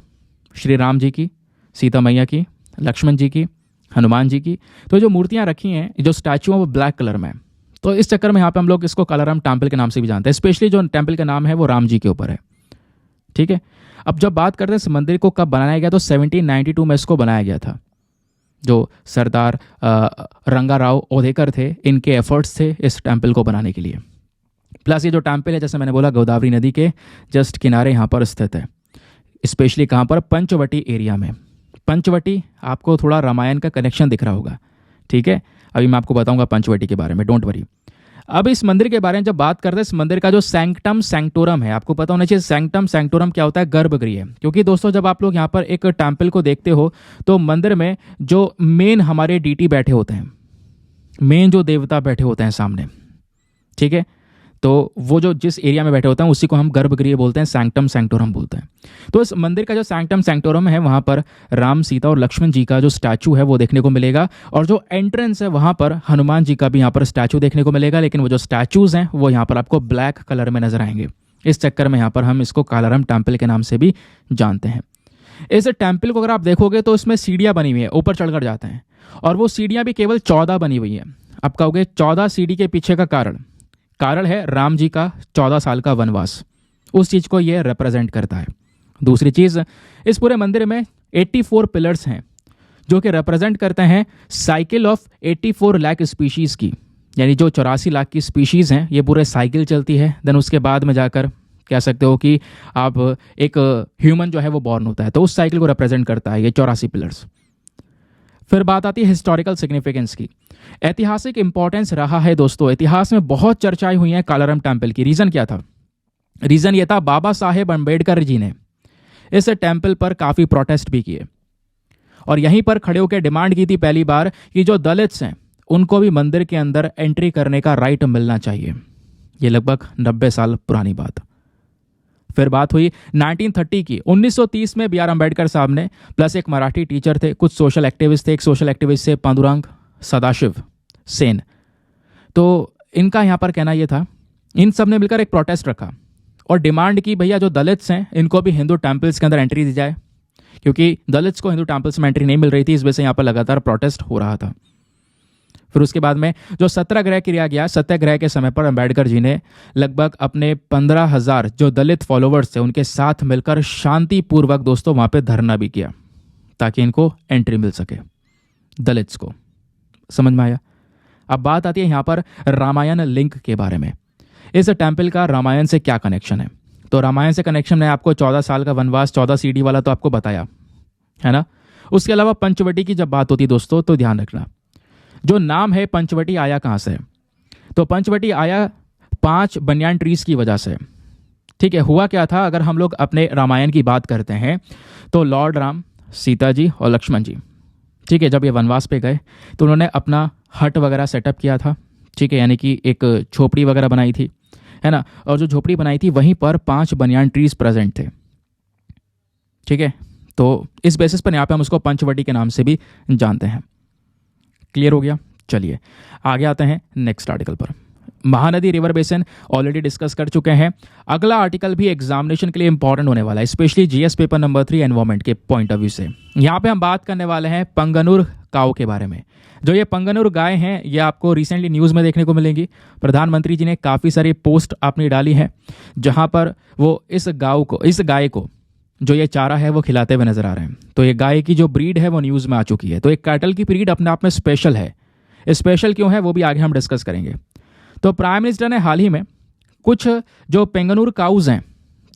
श्री राम जी की, सीता मैया की, लक्ष्मण जी की, हनुमान जी की, तो जो मूर्तियाँ रखी हैं, जो स्टैचू है वो ब्लैक कलर में है। तो इस चक्कर में यहाँ पे हम लोग इसको कालाराम टेम्पल के नाम से भी जानते हैं। स्पेशली जो टेम्पल का नाम है वो राम जी के ऊपर है। ठीक है। अब जब बात करते हैं इस मंदिर को कब बनाया गया, तो 1792 में इसको बनाया गया था। जो सरदार रंगाराव ओधेकर थे, इनके एफर्ट्स थे इस टेम्पल को बनाने के लिए। प्लस ये जो टेम्पल है, जैसे मैंने बोला, गोदावरी नदी के जस्ट किनारे यहाँ पर स्थित है। स्पेशली कहाँ पर, पंचवटी एरिया में। पंचवटी आपको थोड़ा रामायण का कनेक्शन दिख रहा होगा। ठीक है, अभी मैं आपको बताऊंगा पंचवटी के बारे में, डोंट वरी। अब इस मंदिर के बारे में जब बात करते हैं, इस मंदिर का जो सैंक्टम सैंक्टोरम है, आपको पता होना चाहिए सैंक्टम सैंक्टोरम क्या होता है, गर्भगृह। क्योंकि दोस्तों जब आप लोग यहाँ पर एक टेम्पल को देखते हो तो मंदिर में जो मेन हमारे डीटी बैठे होते हैं, मेन जो देवता बैठे होते हैं सामने, ठीक है, तो वो जो जिस एरिया में बैठे होते हैं उसी को हम गर्भगृह बोलते हैं, सैंक्टम सैंक्टोरम बोलते हैं। तो इस मंदिर का जो सैंक्टम सैंक्टोरम है, वहाँ पर राम, सीता और लक्ष्मण जी का जो स्टैचू है वो देखने को मिलेगा। और जो एंट्रेंस है वहाँ पर हनुमान जी का भी यहाँ पर स्टैचू देखने को मिलेगा। लेकिन वो जो स्टैचूज़ हैं वो यहाँ पर आपको ब्लैक कलर में नजर आएंगे। इस चक्कर में यहाँ पर हम इसको कालाराम टेम्पल के नाम से भी जानते हैं। इस टेम्पल को अगर आप देखोगे तो इसमें सीढ़ियाँ बनी हुई हैं, ऊपर चढ़कर जाते हैं। और वो सीढ़ियाँ भी केवल 14 बनी हुई हैं। आप कहोगे 14 सीढ़ी के पीछे का कारण है राम जी का 14 साल का वनवास, उस चीज़ को ये रिप्रेजेंट करता है। दूसरी चीज़, इस पूरे मंदिर में 84 पिलर्स हैं जो कि रिप्रेजेंट करते हैं साइकिल ऑफ 84 लाख स्पीशीज़ की, यानी जो 84 लाख की स्पीशीज़ हैं, ये पूरे साइकिल चलती है। देन उसके बाद में जाकर कह सकते हो कि आप एक ह्यूमन जो है वो बॉर्न होता है, तो उस साइकिल को रिप्रेजेंट करता है ये 84 पिलर्स। फिर बात आती है हिस्टोरिकल सिग्निफिकेंस की। ऐतिहासिक इंपॉर्टेंस रहा है दोस्तों, इतिहास में बहुत चर्चाएं हुई हैं कालाराम टेम्पल की। रीज़न क्या था? रीज़न ये था, बाबा साहेब अम्बेडकर जी ने इस टेम्पल पर काफ़ी प्रोटेस्ट भी किए और यहीं पर खड़े होकर डिमांड की थी पहली बार कि जो दलित्स हैं उनको भी मंदिर के अंदर एंट्री करने का राइट मिलना चाहिए। ये लगभग 90 साल पुरानी बात। फिर बात हुई 1930 की। 1930 में बी आर अम्बेडकर साहब ने, प्लस एक मराठी टीचर थे, कुछ सोशल एक्टिविस्ट थे, एक सोशल एक्टिविस्ट थे पांडुरंग सदाशिव सेन। तो इनका यहाँ पर कहना यह था, इन सब ने मिलकर एक प्रोटेस्ट रखा और डिमांड की भैया जो दलित्स हैं इनको भी हिंदू टेम्पल्स के अंदर एंट्री दी जाए, क्योंकि दलित्स को हिंदू टेम्पल्स में एंट्री नहीं मिल रही थी। इस वजह से यहाँ पर लगातार प्रोटेस्ट हो रहा था। फिर उसके बाद में जो सत्याग्रह किया गया, सत्याग्रह के समय पर अम्बेडकर जी ने लगभग अपने 15,000 जो दलित फॉलोवर्स थे उनके साथ मिलकर शांतिपूर्वक दोस्तों वहाँ पे धरना भी किया ताकि इनको एंट्री मिल सके, दलित्स को। समझ में आया? अब बात आती है यहाँ पर रामायण लिंक के बारे में। इस टेम्पल का रामायण से क्या कनेक्शन है? तो रामायण से कनेक्शन है आपको 14 साल का वनवास, 14 सीढ़ी वाला तो आपको बताया है ना। उसके अलावा पंचवटी की जब बात होती दोस्तों तो ध्यान रखना, जो नाम है पंचवटी आया कहाँ से? तो पंचवटी आया 5 बनियान ट्रीज की वजह से। ठीक है, हुआ क्या था, अगर हम लोग अपने रामायण की बात करते हैं तो लॉर्ड राम, सीता जी और लक्ष्मण जी, ठीक है, जब ये वनवास पे गए तो उन्होंने अपना हट वगैरह सेटअप किया था। ठीक है, यानी कि एक झोपड़ी वगैरह बनाई थी, है ना। और जो झोपड़ी बनाई थी वहीं पर 5 बनियान ट्रीज प्रेजेंट थे। ठीक है, तो इस बेसिस पर यहाँ पे हम उसको पंचवटी के नाम से भी जानते हैं। क्लियर हो गया? चलिए आगे आते हैं नेक्स्ट आर्टिकल पर। Mahanadi river basin already discuss कर चुके हैं। अगला आर्टिकल भी एग्जामिनेशन के लिए इंपॉर्टेंट होने वाला है, specially GS paper number 3 environment के पॉइंट ऑफ व्यू से। यहाँ पे हम बात करने वाले हैं पंगनुर काऊ के बारे में। जो ये पंगनुर गाय हैं ये आपको रिसेंटली न्यूज़ में देखने को मिलेंगी। प्रधानमंत्री जी ने काफ़ी सारी पोस्ट अपनी डाली है जहाँ पर वो इस गाय को जो ये चारा है वो खिलाते हुए नजर आ रहे हैं। तो ये गाय की जो ब्रीड है वो न्यूज़ में आ चुकी है। तो एक कैटल की ब्रीड अपने आप में स्पेशल है। स्पेशल क्यों है वो भी आगे हम डिस्कस करेंगे। तो प्राइम मिनिस्टर ने हाल ही में कुछ जो पेंगनूर काउज हैं,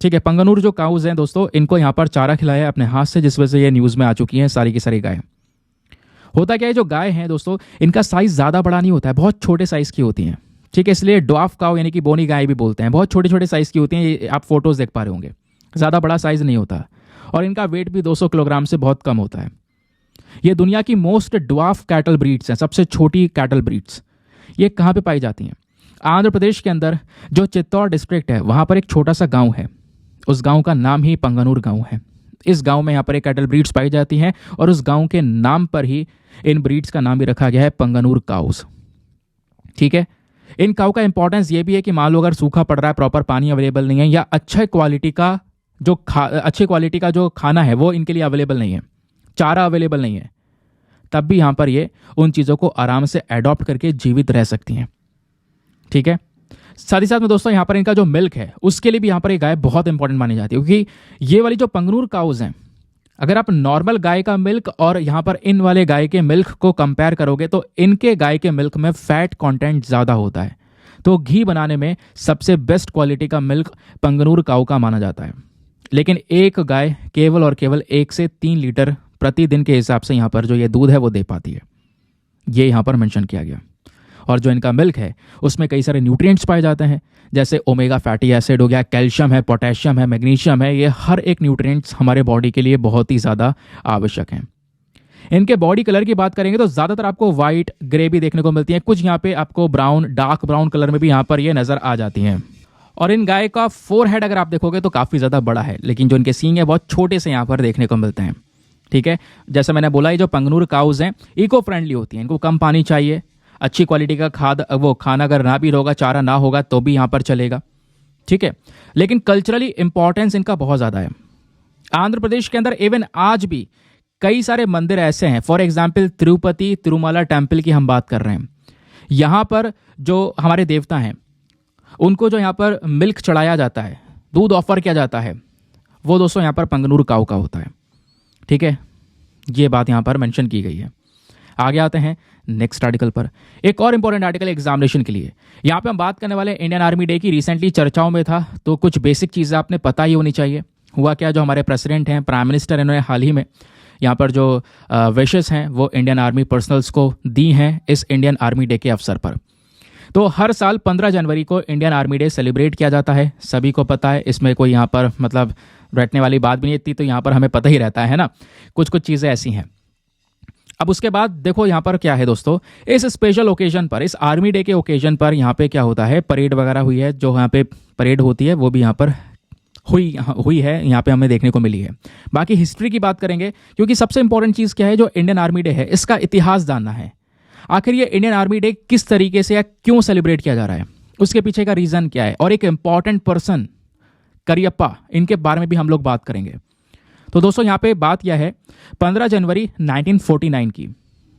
ठीक है, पंगनूर जो काउज हैं दोस्तों, इनको यहाँ पर चारा खिलाया है अपने हाथ से, जिस वजह से ये न्यूज़ में आ चुकी हैं सारी की सारी गाय। होता क्या है, जो गाय हैं दोस्तों इनका साइज़ ज़्यादा बड़ा नहीं होता है, बहुत छोटे साइज़ की होती हैं। ठीक है, इसलिए ड्वार्फ काउ यानी कि बोनी गाय भी बोलते हैं। बहुत छोटे छोटे साइज़ की होती हैं, ये आप फोटोज़ देख पा रहे होंगे, ज़्यादा बड़ा साइज़ नहीं होता। और इनका वेट भी 200 किलोग्राम से बहुत कम होता है। ये दुनिया की मोस्ट ड्वार्फ कैटल ब्रीड्स हैं, सबसे छोटी कैटल ब्रीड्स। ये कहाँ पे पाई जाती हैं? आंध्र प्रदेश के अंदर जो चित्तौड़ डिस्ट्रिक्ट है वहाँ पर एक छोटा सा गांव है, उस गांव का नाम ही पंगनूर गांव है। इस गांव में यहाँ पर एक कैटल ब्रीड्स पाई जाती हैं और उस गांव के नाम पर ही इन ब्रीड्स का नाम भी रखा गया है पंगनूर काउस। ठीक है, इन काउ का इंपॉर्टेंस ये भी है कि मान लो अगर सूखा पड़ रहा है, प्रॉपर पानी अवेलेबल नहीं है, या अच्छी क्वालिटी का जो खाना है वो इनके लिए अवेलेबल नहीं है, चारा अवेलेबल नहीं है, तब भी यहाँ पर ये उन चीज़ों को आराम से एडॉप्ट करके जीवित रह सकती हैं। ठीक है, साथ ही साथ में दोस्तों यहाँ पर इनका जो मिल्क है उसके लिए भी यहाँ पर ये गाय बहुत इंपॉर्टेंट मानी जाती है, क्योंकि ये वाली जो पंगनूर काउज हैं, अगर आप नॉर्मल गाय का मिल्क और यहाँ पर इन वाले गाय के मिल्क को कंपेयर करोगे तो इनके गाय के मिल्क में फैट कंटेंट ज़्यादा होता है। तो घी बनाने में सबसे बेस्ट क्वालिटी का मिल्क पंगनूर काऊ का माना जाता है। लेकिन एक गाय केवल और केवल 1 से 3 लीटर प्रतिदिन के हिसाब से यहाँ पर जो ये दूध है वो दे पाती है, ये यहाँ पर मेंशन किया गया। और जो इनका मिल्क है उसमें कई सारे न्यूट्रिएंट्स पाए जाते हैं, जैसे ओमेगा फैटी एसिड हो गया, कैल्शियम है, पोटेशियम है, मैग्नीशियम है। ये हर एक न्यूट्रिएंट्स हमारे बॉडी के लिए बहुत ही ज़्यादा आवश्यक हैं। इनके बॉडी कलर की बात करेंगे तो ज़्यादातर आपको वाइट, ग्रे भी देखने को मिलती है, कुछ यहाँ पे आपको ब्राउन, डार्क ब्राउन कलर में भी यहाँ पर ये नज़र आ जाती हैं। और इन गाय का फोरहेड अगर आप देखोगे तो काफ़ी ज़्यादा बड़ा है, लेकिन जो इनके सींग है बहुत छोटे से यहाँ पर देखने को मिलते हैं। ठीक है, जैसे मैंने बोला, ये जो पंगनूर काउज हैं इको फ्रेंडली होती हैं, इनको कम पानी चाहिए, अच्छी क्वालिटी का खाना अगर ना भी होगा, चारा ना होगा तो भी यहाँ पर चलेगा। ठीक है, लेकिन कल्चरली इंपॉर्टेंस इनका बहुत ज़्यादा है। आंध्र प्रदेश के अंदर इवन आज भी कई सारे मंदिर ऐसे हैं, for example Tirupati Tirumala temple की हम बात कर रहे हैं, यहाँ पर जो हमारे देवता हैं उनको जो यहाँ पर मिल्क चढ़ाया जाता है, दूध ऑफर किया जाता है, वो दोस्तों यहाँ पर पंगनूर काऊ का होता है। ठीक है, ये बात यहाँ पर मेंशन की गई है। आगे आते हैं नेक्स्ट आर्टिकल पर। एक और इंपॉर्टेंट आर्टिकल एग्जामिनेशन के लिए, यहाँ पे हम बात करने वाले इंडियन आर्मी डे की। रिसेंटली चर्चाओं में था, तो कुछ बेसिक चीज़ें आपने पता ही होनी चाहिए। हुआ क्या, जो हमारे प्रेसिडेंट हैं, प्राइम मिनिस्टर, इन्होंने हाल ही में यहाँ पर जो विशेस हैं वो इंडियन आर्मी पर्सनल्स को दी हैं इस इंडियन आर्मी डे के अवसर पर। तो हर साल 15 जनवरी को इंडियन आर्मी डे सेलिब्रेट किया जाता है, सभी को पता है, इसमें कोई यहाँ पर मतलब रटने वाली बात भी नहीं थी, तो यहाँ पर हमें पता ही रहता है ना, कुछ कुछ चीज़ें ऐसी हैं। अब उसके बाद देखो यहाँ पर क्या है दोस्तों, इस स्पेशल ओकेजन पर, इस आर्मी डे के ओकेजन पर यहाँ पे क्या होता है, परेड वगैरह हुई है, जो यहाँ पे परेड होती है वो भी यहाँ पर हुई है यहाँ पे हमें देखने को मिली है। बाकी हिस्ट्री की बात करेंगे, क्योंकि सबसे इंपॉर्टेंट चीज़ क्या है, जो इंडियन आर्मी डे है इसका इतिहास जानना है। आखिर ये इंडियन आर्मी डे किस तरीके से या क्यों सेलिब्रेट किया जा रहा है, उसके पीछे का रीज़न क्या है, और एक इंपॉर्टेंट पर्सन करियप्पा, इनके बारे में भी हम लोग बात करेंगे। तो दोस्तों यहाँ पे बात यह है 15 जनवरी 1949 की।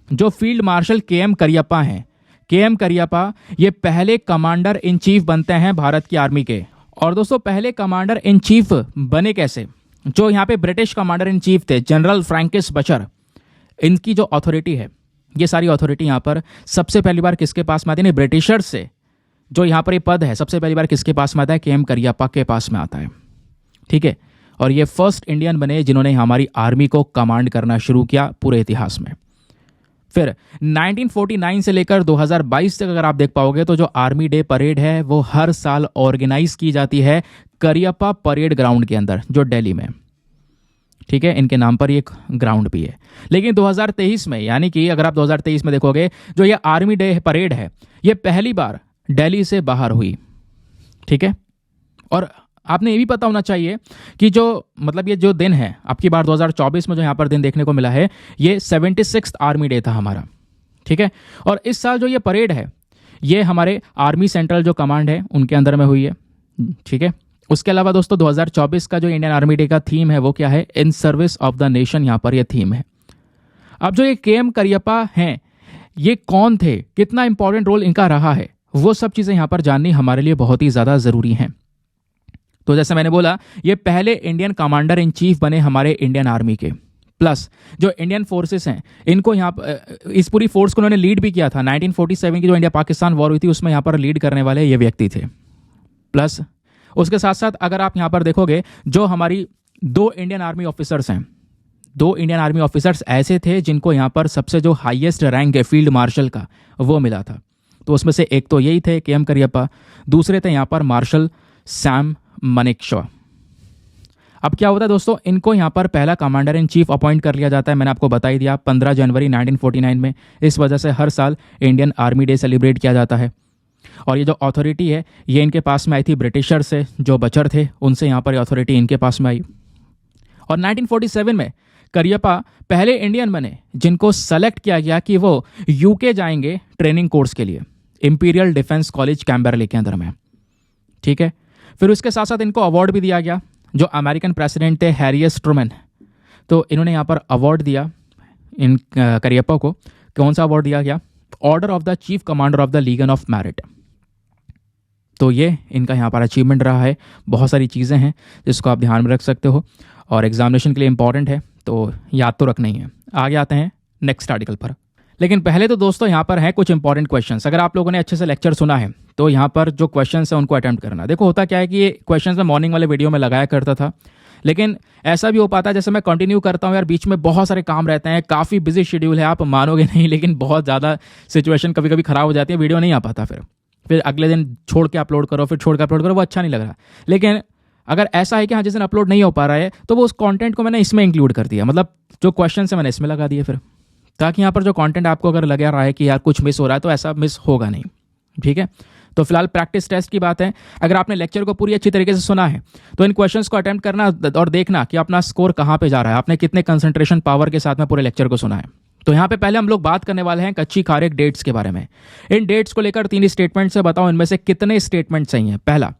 जो फील्ड मार्शल के एम करियप्पा हैं, के एम करियप्पा ये पहले कमांडर इन चीफ बनते हैं भारत की आर्मी के। और दोस्तों पहले कमांडर इन चीफ बने कैसे, जो यहाँ पे ब्रिटिश कमांडर इन चीफ थे जनरल फ्रैंकिस बचर, इनकी जो अथॉरिटी है, ये सारी अथॉरिटी यहाँ पर सबसे पहली बार किसके पास में आती है, ब्रिटिशर्स से जो यहाँ पर ये पद है सबसे पहली बार किसके पास में आता है, के एम करियप्पा के पास में आता है। ठीक है, और ये फर्स्ट इंडियन बने जिन्होंने हमारी आर्मी को कमांड करना शुरू किया पूरे इतिहास में। फिर 1949 से लेकर 2022 तक अगर आप देख पाओगे तो जो आर्मी डे परेड है वो हर साल ऑर्गेनाइज की जाती है करियप्पा परेड ग्राउंड के अंदर, जो दिल्ली में। ठीक है, इनके नाम पर एक ग्राउंड भी है। लेकिन 2023 में, यानी कि अगर आप 2023 में देखोगे, जो ये आर्मी डे परेड है ये पहली बार दिल्ली से बाहर हुई। ठीक है, और आपने ये भी पता होना चाहिए कि जो मतलब ये जो दिन है आपकी बार 2024 में जो यहाँ पर दिन देखने को मिला है, ये 76th आर्मी डे था हमारा। ठीक है, और इस साल जो ये परेड है ये हमारे आर्मी सेंट्रल जो कमांड है उनके अंदर में हुई है। ठीक है, उसके अलावा दोस्तों 2024 का जो इंडियन आर्मी डे का थीम है वो क्या है, in service of the nation, यहाँ पर यह थीम है। अब जो ये के एम करियप्पा हैं, ये कौन थे, कितना इंपॉर्टेंट रोल इनका रहा है, वो सब चीज़ें यहाँ पर जाननी हमारे लिए बहुत ही ज़्यादा ज़रूरी हैं। तो जैसे मैंने बोला, ये पहले इंडियन कमांडर इन चीफ बने हमारे इंडियन आर्मी के। प्लस जो इंडियन फोर्सेस हैं, इनको यहाँ इस पूरी फोर्स को उन्होंने लीड भी किया था। 1947 की जो इंडिया पाकिस्तान वॉर हुई थी उसमें यहाँ पर लीड करने वाले ये व्यक्ति थे। प्लस उसके साथ साथ अगर आप यहाँ पर देखोगे, जो हमारी 2 इंडियन आर्मी ऑफिसर्स हैं, 2 इंडियन आर्मी ऑफिसर्स ऐसे थे जिनको यहाँ पर सबसे जो हाईएस्ट रैंक है फील्ड मार्शल का वो मिला था। तो उसमें से एक तो यही थे के एम करियप्पा, दूसरे थे यहाँ पर मार्शल सैम मनेकशॉ। अब क्या होता है दोस्तों, इनको यहाँ पर पहला कमांडर इन चीफ अपॉइंट कर लिया जाता है। मैंने आपको बता ही दिया 15 जनवरी 1949 में। इस वजह से हर साल इंडियन आर्मी डे सेलिब्रेट किया जाता है। और ये जो अथॉरिटी है ये इनके पास में आई थी ब्रिटिशर से, जो बचर थे उनसे यहाँ पर अथॉरिटी इनके पास में आई। और 1947 में करियप्पा पहले इंडियन बने जिनको सेलेक्ट किया गया कि वो यूके जाएंगे ट्रेनिंग कोर्स के लिए, इंपीरियल डिफेंस कॉलेज कैम्बरले के अंदर में। ठीक है, फिर उसके साथ साथ इनको अवार्ड भी दिया गया। जो अमेरिकन प्रेसिडेंट थे हैरी एस ट्रूमैन, तो इन्होंने यहाँ पर अवार्ड दिया इन करियप्पा को। कौन सा अवार्ड दिया गया, order of the chief commander of the legion of merit. तो ये इनका यहाँ पर अचीवमेंट रहा है। बहुत सारी चीज़ें हैं जिसको आप ध्यान में रख सकते हो और एग्जामिनेशन के लिए इंपॉर्टेंट है, तो याद तो रखना ही है। आगे आते हैं नेक्स्ट आर्टिकल पर। लेकिन पहले तो दोस्तों यहाँ पर हैं कुछ इंपॉर्टेंट क्वेश्चंस। अगर आप लोगों ने अच्छे से लेक्चर सुना है तो यहाँ पर जो क्वेश्चंस हैं उनको अटेम्प्ट करना। देखो होता क्या है कि ये क्वेश्चंस मैं मॉर्निंग वाले वीडियो में लगाया करता था, लेकिन ऐसा भी हो पाता है जैसे मैं कंटिन्यू करता हूँ यार, बीच में बहुत सारे काम रहते हैं, काफ़ी बिजी शेड्यूल है, आप मानोगे नहीं, लेकिन बहुत ज़्यादा सिचुएशन कभी कभी ख़राब हो जाती है, वीडियो नहीं आ पाता। फिर अगले दिन छोड़ के अपलोड करो, फिर छोड़ के अपलोड करो, वो अच्छा नहीं लग रहा। लेकिन अगर ऐसा है कि हाँ जिस दिन अपलोड नहीं हो पा रहा है तो वो उस कंटेंट को मैंने इसमें इंक्लूड कर दिया, मतलब जो क्वेश्चन है मैंने इसमें लगा दिए फिर, ताकि यहाँ पर जो कंटेंट आपको अगर लग रहा है कि यार कुछ मिस हो रहा है तो ऐसा मिस होगा नहीं। ठीक है, तो फिलहाल प्रैक्टिस टेस्ट की बात है। अगर आपने लेक्चर को पूरी अच्छी तरीके से सुना है तो इन क्वेश्चंस को अटेम्प्ट करना और देखना कि अपना स्कोर कहाँ पे जा रहा है, आपने कितने कंसंट्रेशन पावर के साथ में पूरे लेक्चर को सुना है। तो यहाँ पे पहले हम लोग बात करने वाले हैं कच्ची खारेक डेट्स के बारे में। इन डेट्स को लेकर 3 स्टेटमेंट से बताओ इनमें से कितने स्टेटमेंट सही हैं। पहला,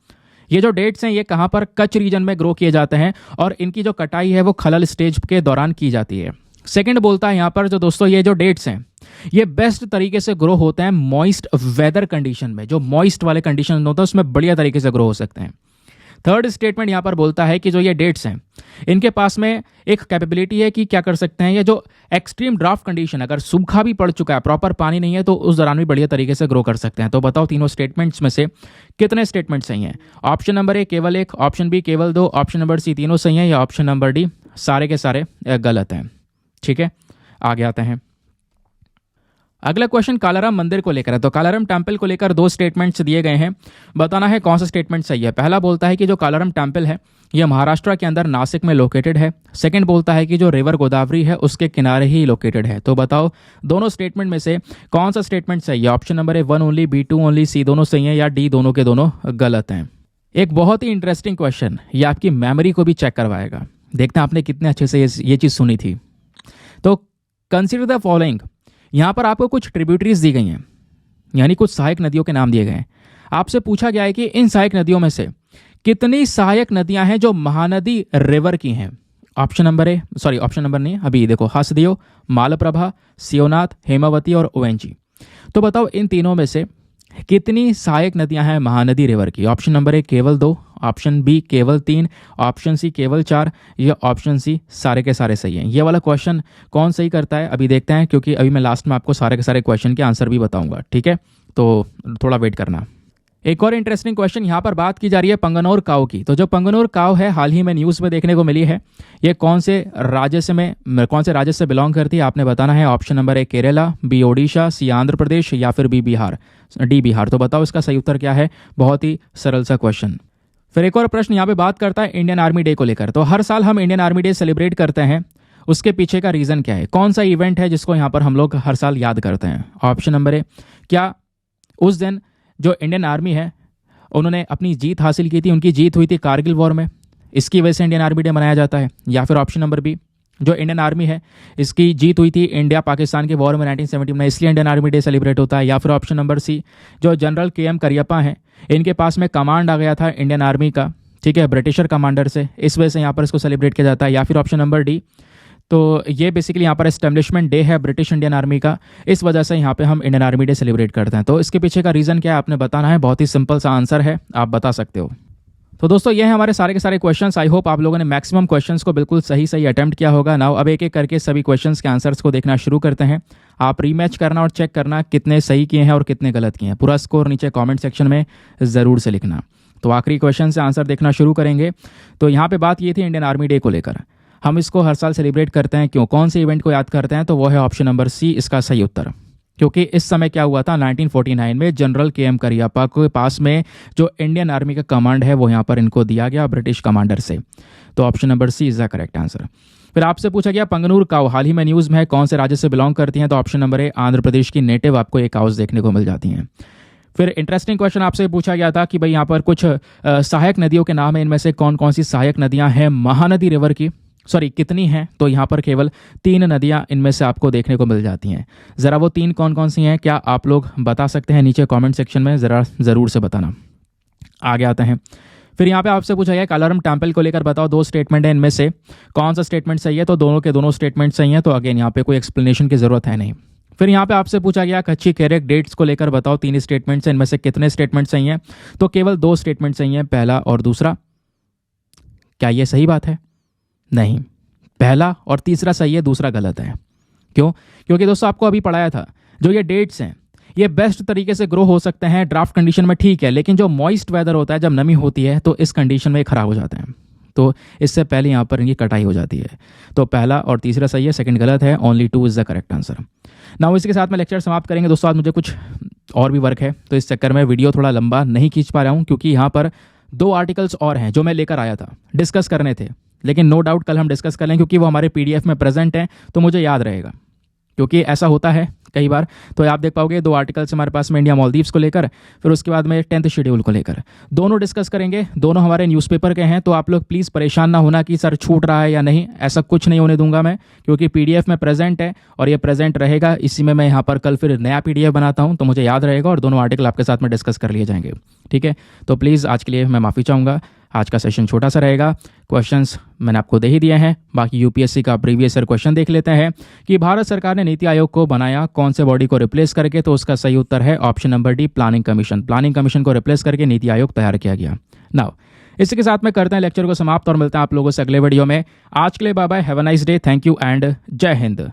ये जो डेट्स हैं ये कहाँ पर कच्छ रीजन में ग्रो किए जाते हैं और इनकी जो कटाई है वो खलल स्टेज के दौरान की जाती है। सेकंड बोलता है यहाँ पर जो दोस्तों ये जो डेट्स हैं ये बेस्ट तरीके से ग्रो होते हैं मॉइस्ट वेदर कंडीशन में, जो मॉइस्ट वाले कंडीशन होता है उसमें बढ़िया तरीके से ग्रो हो सकते हैं। थर्ड स्टेटमेंट यहाँ पर बोलता है कि जो ये डेट्स हैं इनके पास में एक कैपेबिलिटी है कि क्या कर सकते हैं, ये जो एक्सट्रीम ड्राफ्ट कंडीशन, अगर सूखा भी पड़ चुका है, प्रॉपर पानी नहीं है, तो उस दौरान भी बढ़िया तरीके से ग्रो कर सकते हैं। तो बताओ तीनों स्टेटमेंट्स में से कितने स्टेटमेंट सही हैं। ऑप्शन नंबर ए केवल 1, ऑप्शन बी केवल 2, ऑप्शन नंबर सी तीनों सही हैं, या ऑप्शन नंबर डी सारे के सारे गलत हैं। ठीक है, आगे आते हैं। अगला क्वेश्चन कालाराम मंदिर को लेकर है। तो कालाराम टेम्पल को लेकर 2 स्टेटमेंट्स दिए गए हैं, बताना है कौन सा स्टेटमेंट सही है। पहला बोलता है कि जो कालाराम टेम्पल है यह महाराष्ट्र के अंदर नासिक में लोकेटेड है। सेकंड बोलता है कि जो रिवर गोदावरी है उसके किनारे ही लोकेटेड है। तो बताओ दोनों स्टेटमेंट में से कौन सा स्टेटमेंट सही है। Option number A 1 only, B 2 only, C दोनों सही है, या डी दोनों के दोनों गलत हैं। एक बहुत ही इंटरेस्टिंग क्वेश्चन, ये आपकी मेमोरी को भी चेक करवाएगा। देखते हैं आपने कितने अच्छे से ये चीज़ सुनी थी। तो कंसिडर द फॉलोइंग, यहाँ पर आपको कुछ ट्रिब्यूटरीज दी गई हैं, यानी कुछ सहायक नदियों के नाम दिए गए हैं। आपसे पूछा गया है कि इन सहायक नदियों में से कितनी सहायक नदियां हैं जो महानदी रिवर की हैं। ऑप्शन नंबर नहीं, अभी देखो, हसदेव, मालप्रभा, शिवनाथ, हेमावती और ओएनजी। तो बताओ इन तीनों में से कितनी सहायक नदियां हैं महानदी रिवर की। ऑप्शन नंबर ए केवल 2, ऑप्शन बी केवल 3, ऑप्शन सी केवल 4 या ऑप्शन सी सारे के सारे सही हैं। ये वाला क्वेश्चन कौन सही करता है अभी देखते हैं, क्योंकि अभी मैं लास्ट में आपको सारे के सारे क्वेश्चन के आंसर भी बताऊंगा, ठीक है, तो थोड़ा वेट करना। एक और इंटरेस्टिंग क्वेश्चन, यहाँ पर बात की जा रही है पंगनौर काव की। तो जो पंगनौर काव है हाल ही में न्यूज़ में देखने को मिली है, ये कौन से राज्य से बिलोंग करती है, आपने बताना है। Option number A Kerala, B Odisha, C Andhra Pradesh या फिर डी बिहार। तो बताओ इसका सही उत्तर क्या है। बहुत ही सरल सा क्वेश्चन। फिर एक और प्रश्न यहाँ पे बात करता है इंडियन आर्मी डे को लेकर। तो हर साल हम इंडियन आर्मी डे सेलिब्रेट करते हैं, उसके पीछे का रीज़न क्या है, कौन सा इवेंट है जिसको यहाँ पर हम लोग हर साल याद करते हैं। ऑप्शन नंबर ए, क्या उस दिन जो इंडियन आर्मी है उन्होंने अपनी जीत हासिल की थी, उनकी जीत हुई थी कारगिल वॉर में, इसकी वजह से इंडियन आर्मी डे मनाया जाता है। या फिर ऑप्शन नंबर बी, जो इंडियन आर्मी है इसकी जीत हुई थी इंडिया पाकिस्तान के वॉर में 1970 में, इसलिए इंडियन आर्मी डे सेलिब्रेट होता है। या फिर ऑप्शन नंबर सी, जो जनरल के एम करियप्पा हैं इनके पास में कमांड आ गया था इंडियन आर्मी का, ठीक है, ब्रिटिशर कमांडर से, इस वजह से यहाँ पर इसको सेलिब्रेट किया जाता है। या फिर ऑप्शन नंबर डी, तो ये बेसिकली यहाँ पर एस्टेब्लिशमेंट डे है ब्रिटिश इंडियन आर्मी का, इस वजह से यहाँ पे हम इंडियन आर्मी डे सेलिब्रेट करते हैं। तो इसके पीछे का रीज़न क्या है आपने बताना है, बहुत ही सिंपल सा आंसर है, आप बता सकते हो। तो दोस्तों ये है हमारे सारे के सारे क्वेश्चंस। आई होप आप लोगों ने मैक्सिमम क्वेश्चंस को बिल्कुल सही अटेम्प्ट किया होगा। नाउ अब एक एक करके सभी क्वेश्चंस के आंसर्स को देखना शुरू करते हैं। आप रीमैच करना और चेक करना कितने सही किए हैं और कितने गलत किए हैं। पूरा स्कोर नीचे कॉमेंट सेक्शन में ज़रूर से लिखना। तो आखिरी क्वेश्चन से आंसर देखना शुरू करेंगे। तो यहाँ पर बात ये थी इंडियन आर्मी डे को लेकर, हम इसको हर साल सेलिब्रेट करते हैं, क्यों, कौन से इवेंट को याद करते हैं, तो वो है ऑप्शन नंबर सी इसका सही उत्तर। क्योंकि इस समय क्या हुआ था, 1949 में जनरल के एम करियप्पा के पास में जो इंडियन आर्मी का कमांड है वो यहाँ पर इनको दिया गया ब्रिटिश कमांडर से। तो option number C is the correct answer. फिर आपसे पूछा गया पंगनूर काव हाल ही में न्यूज़ में है, कौन से राज्य से बिलोंग करती हैं, तो ऑप्शन नंबर ए आंध्र प्रदेश की नेटिव आपको ये काउस देखने को मिल जाती हैं। फिर इंटरेस्टिंग क्वेश्चन आपसे पूछा गया था कि भाई यहाँ पर कुछ सहायक नदियों के नाम है, इनमें से कौन कौन सी सहायक नदियाँ हैं महानदी रिवर की, कितनी हैं, तो यहाँ पर केवल 3 नदियाँ इनमें से आपको देखने को मिल जाती हैं। ज़रा वो 3 कौन कौन सी हैं, क्या आप लोग बता सकते हैं, नीचे कमेंट सेक्शन में ज़रूर से बताना। आगे आते हैं। फिर यहाँ पे आपसे पूछा गया कालाराम टेम्पल को लेकर बताओ, 2 स्टेटमेंट है, इनमें से कौन सा स्टेटमेंट सही है, तो दोनों के दोनों स्टेटमेंट सही हैं। तो अगेन यहाँ पे कोई एक्सप्लेनेशन की ज़रूरत है नहीं। फिर यहाँ पे आपसे पूछा गया कच्ची कैरेक डेट्स को लेकर बताओ, 3 स्टेटमेंट्स हैं, इनमें से कितने स्टेटमेंट सही हैं, तो केवल 2 स्टेटमेंट सही हैं, पहला और दूसरा। क्या ये सही बात है? नहीं, पहला और तीसरा सही है, दूसरा गलत है। क्यों? क्योंकि दोस्तों आपको अभी पढ़ाया था जो ये डेट्स हैं ये बेस्ट तरीके से ग्रो हो सकते हैं ड्राफ्ट कंडीशन में, ठीक है, लेकिन जो मॉइस्ट वेदर होता है, जब नमी होती है, तो इस कंडीशन में खराब हो जाते हैं। तो इससे पहले यहाँ पर इनकी कटाई हो जाती है। तो पहला और तीसरा सही है, सेकंड गलत है, only 2 is the correct answer. Now इसी के साथ मैं लेक्चर समाप्त करेंगे। दोस्तों आज मुझे कुछ और भी वर्क है, तो इस चक्कर में वीडियो थोड़ा लंबा नहीं खींच पा रहा हूँ, क्योंकि यहाँ पर 2 आर्टिकल्स और हैं जो मैं लेकर आया था, डिस्कस करने थे, लेकिन नो डाउट कल हम डिस्कस कर लें, क्योंकि वो हमारे PDF में प्रेजेंट हैं, तो मुझे याद रहेगा, क्योंकि ऐसा होता है कई बार। तो आप देख पाओगे 2 आर्टिकल्स हमारे पास में इंडिया मालदीव्स को लेकर, फिर उसके बाद में 10th शेड्यूल को लेकर, दोनों डिस्कस करेंगे। दोनों हमारे न्यूज़पेपर के हैं, तो आप लोग प्लीज़ परेशान ना होना कि सर छूट रहा है या नहीं, ऐसा कुछ नहीं होने दूंगा मैं, क्योंकि PDF में प्रेजेंट है और ये प्रेजेंट रहेगा। इसी में मैं यहाँ पर कल फिर नया PDF बनाता हूँ, तो मुझे याद रहेगा और दोनों आर्टिकल आपके साथ में डिस्कस कर लिए जाएंगे, ठीक है। तो प्लीज़ आज के लिए मैं माफ़ी चाहूँगा, आज का सेशन छोटा सा रहेगा। क्वेश्चंस मैंने आपको दे ही दिए हैं, बाकी UPSC का प्रीवियस ईयर क्वेश्चन देख लेते हैं कि भारत सरकार ने नीति आयोग को बनाया कौन से बॉडी को रिप्लेस करके, तो उसका सही उत्तर है option number D, planning commission. Planning commission को रिप्लेस करके नीति आयोग तैयार किया गया। नाउ इसी के साथ में करते हैं लेक्चर को समाप्त और मिलते हैं आप लोगों से अगले वीडियो में। आज के लिए bye bye, have a nice day, thank you and Jai Hind.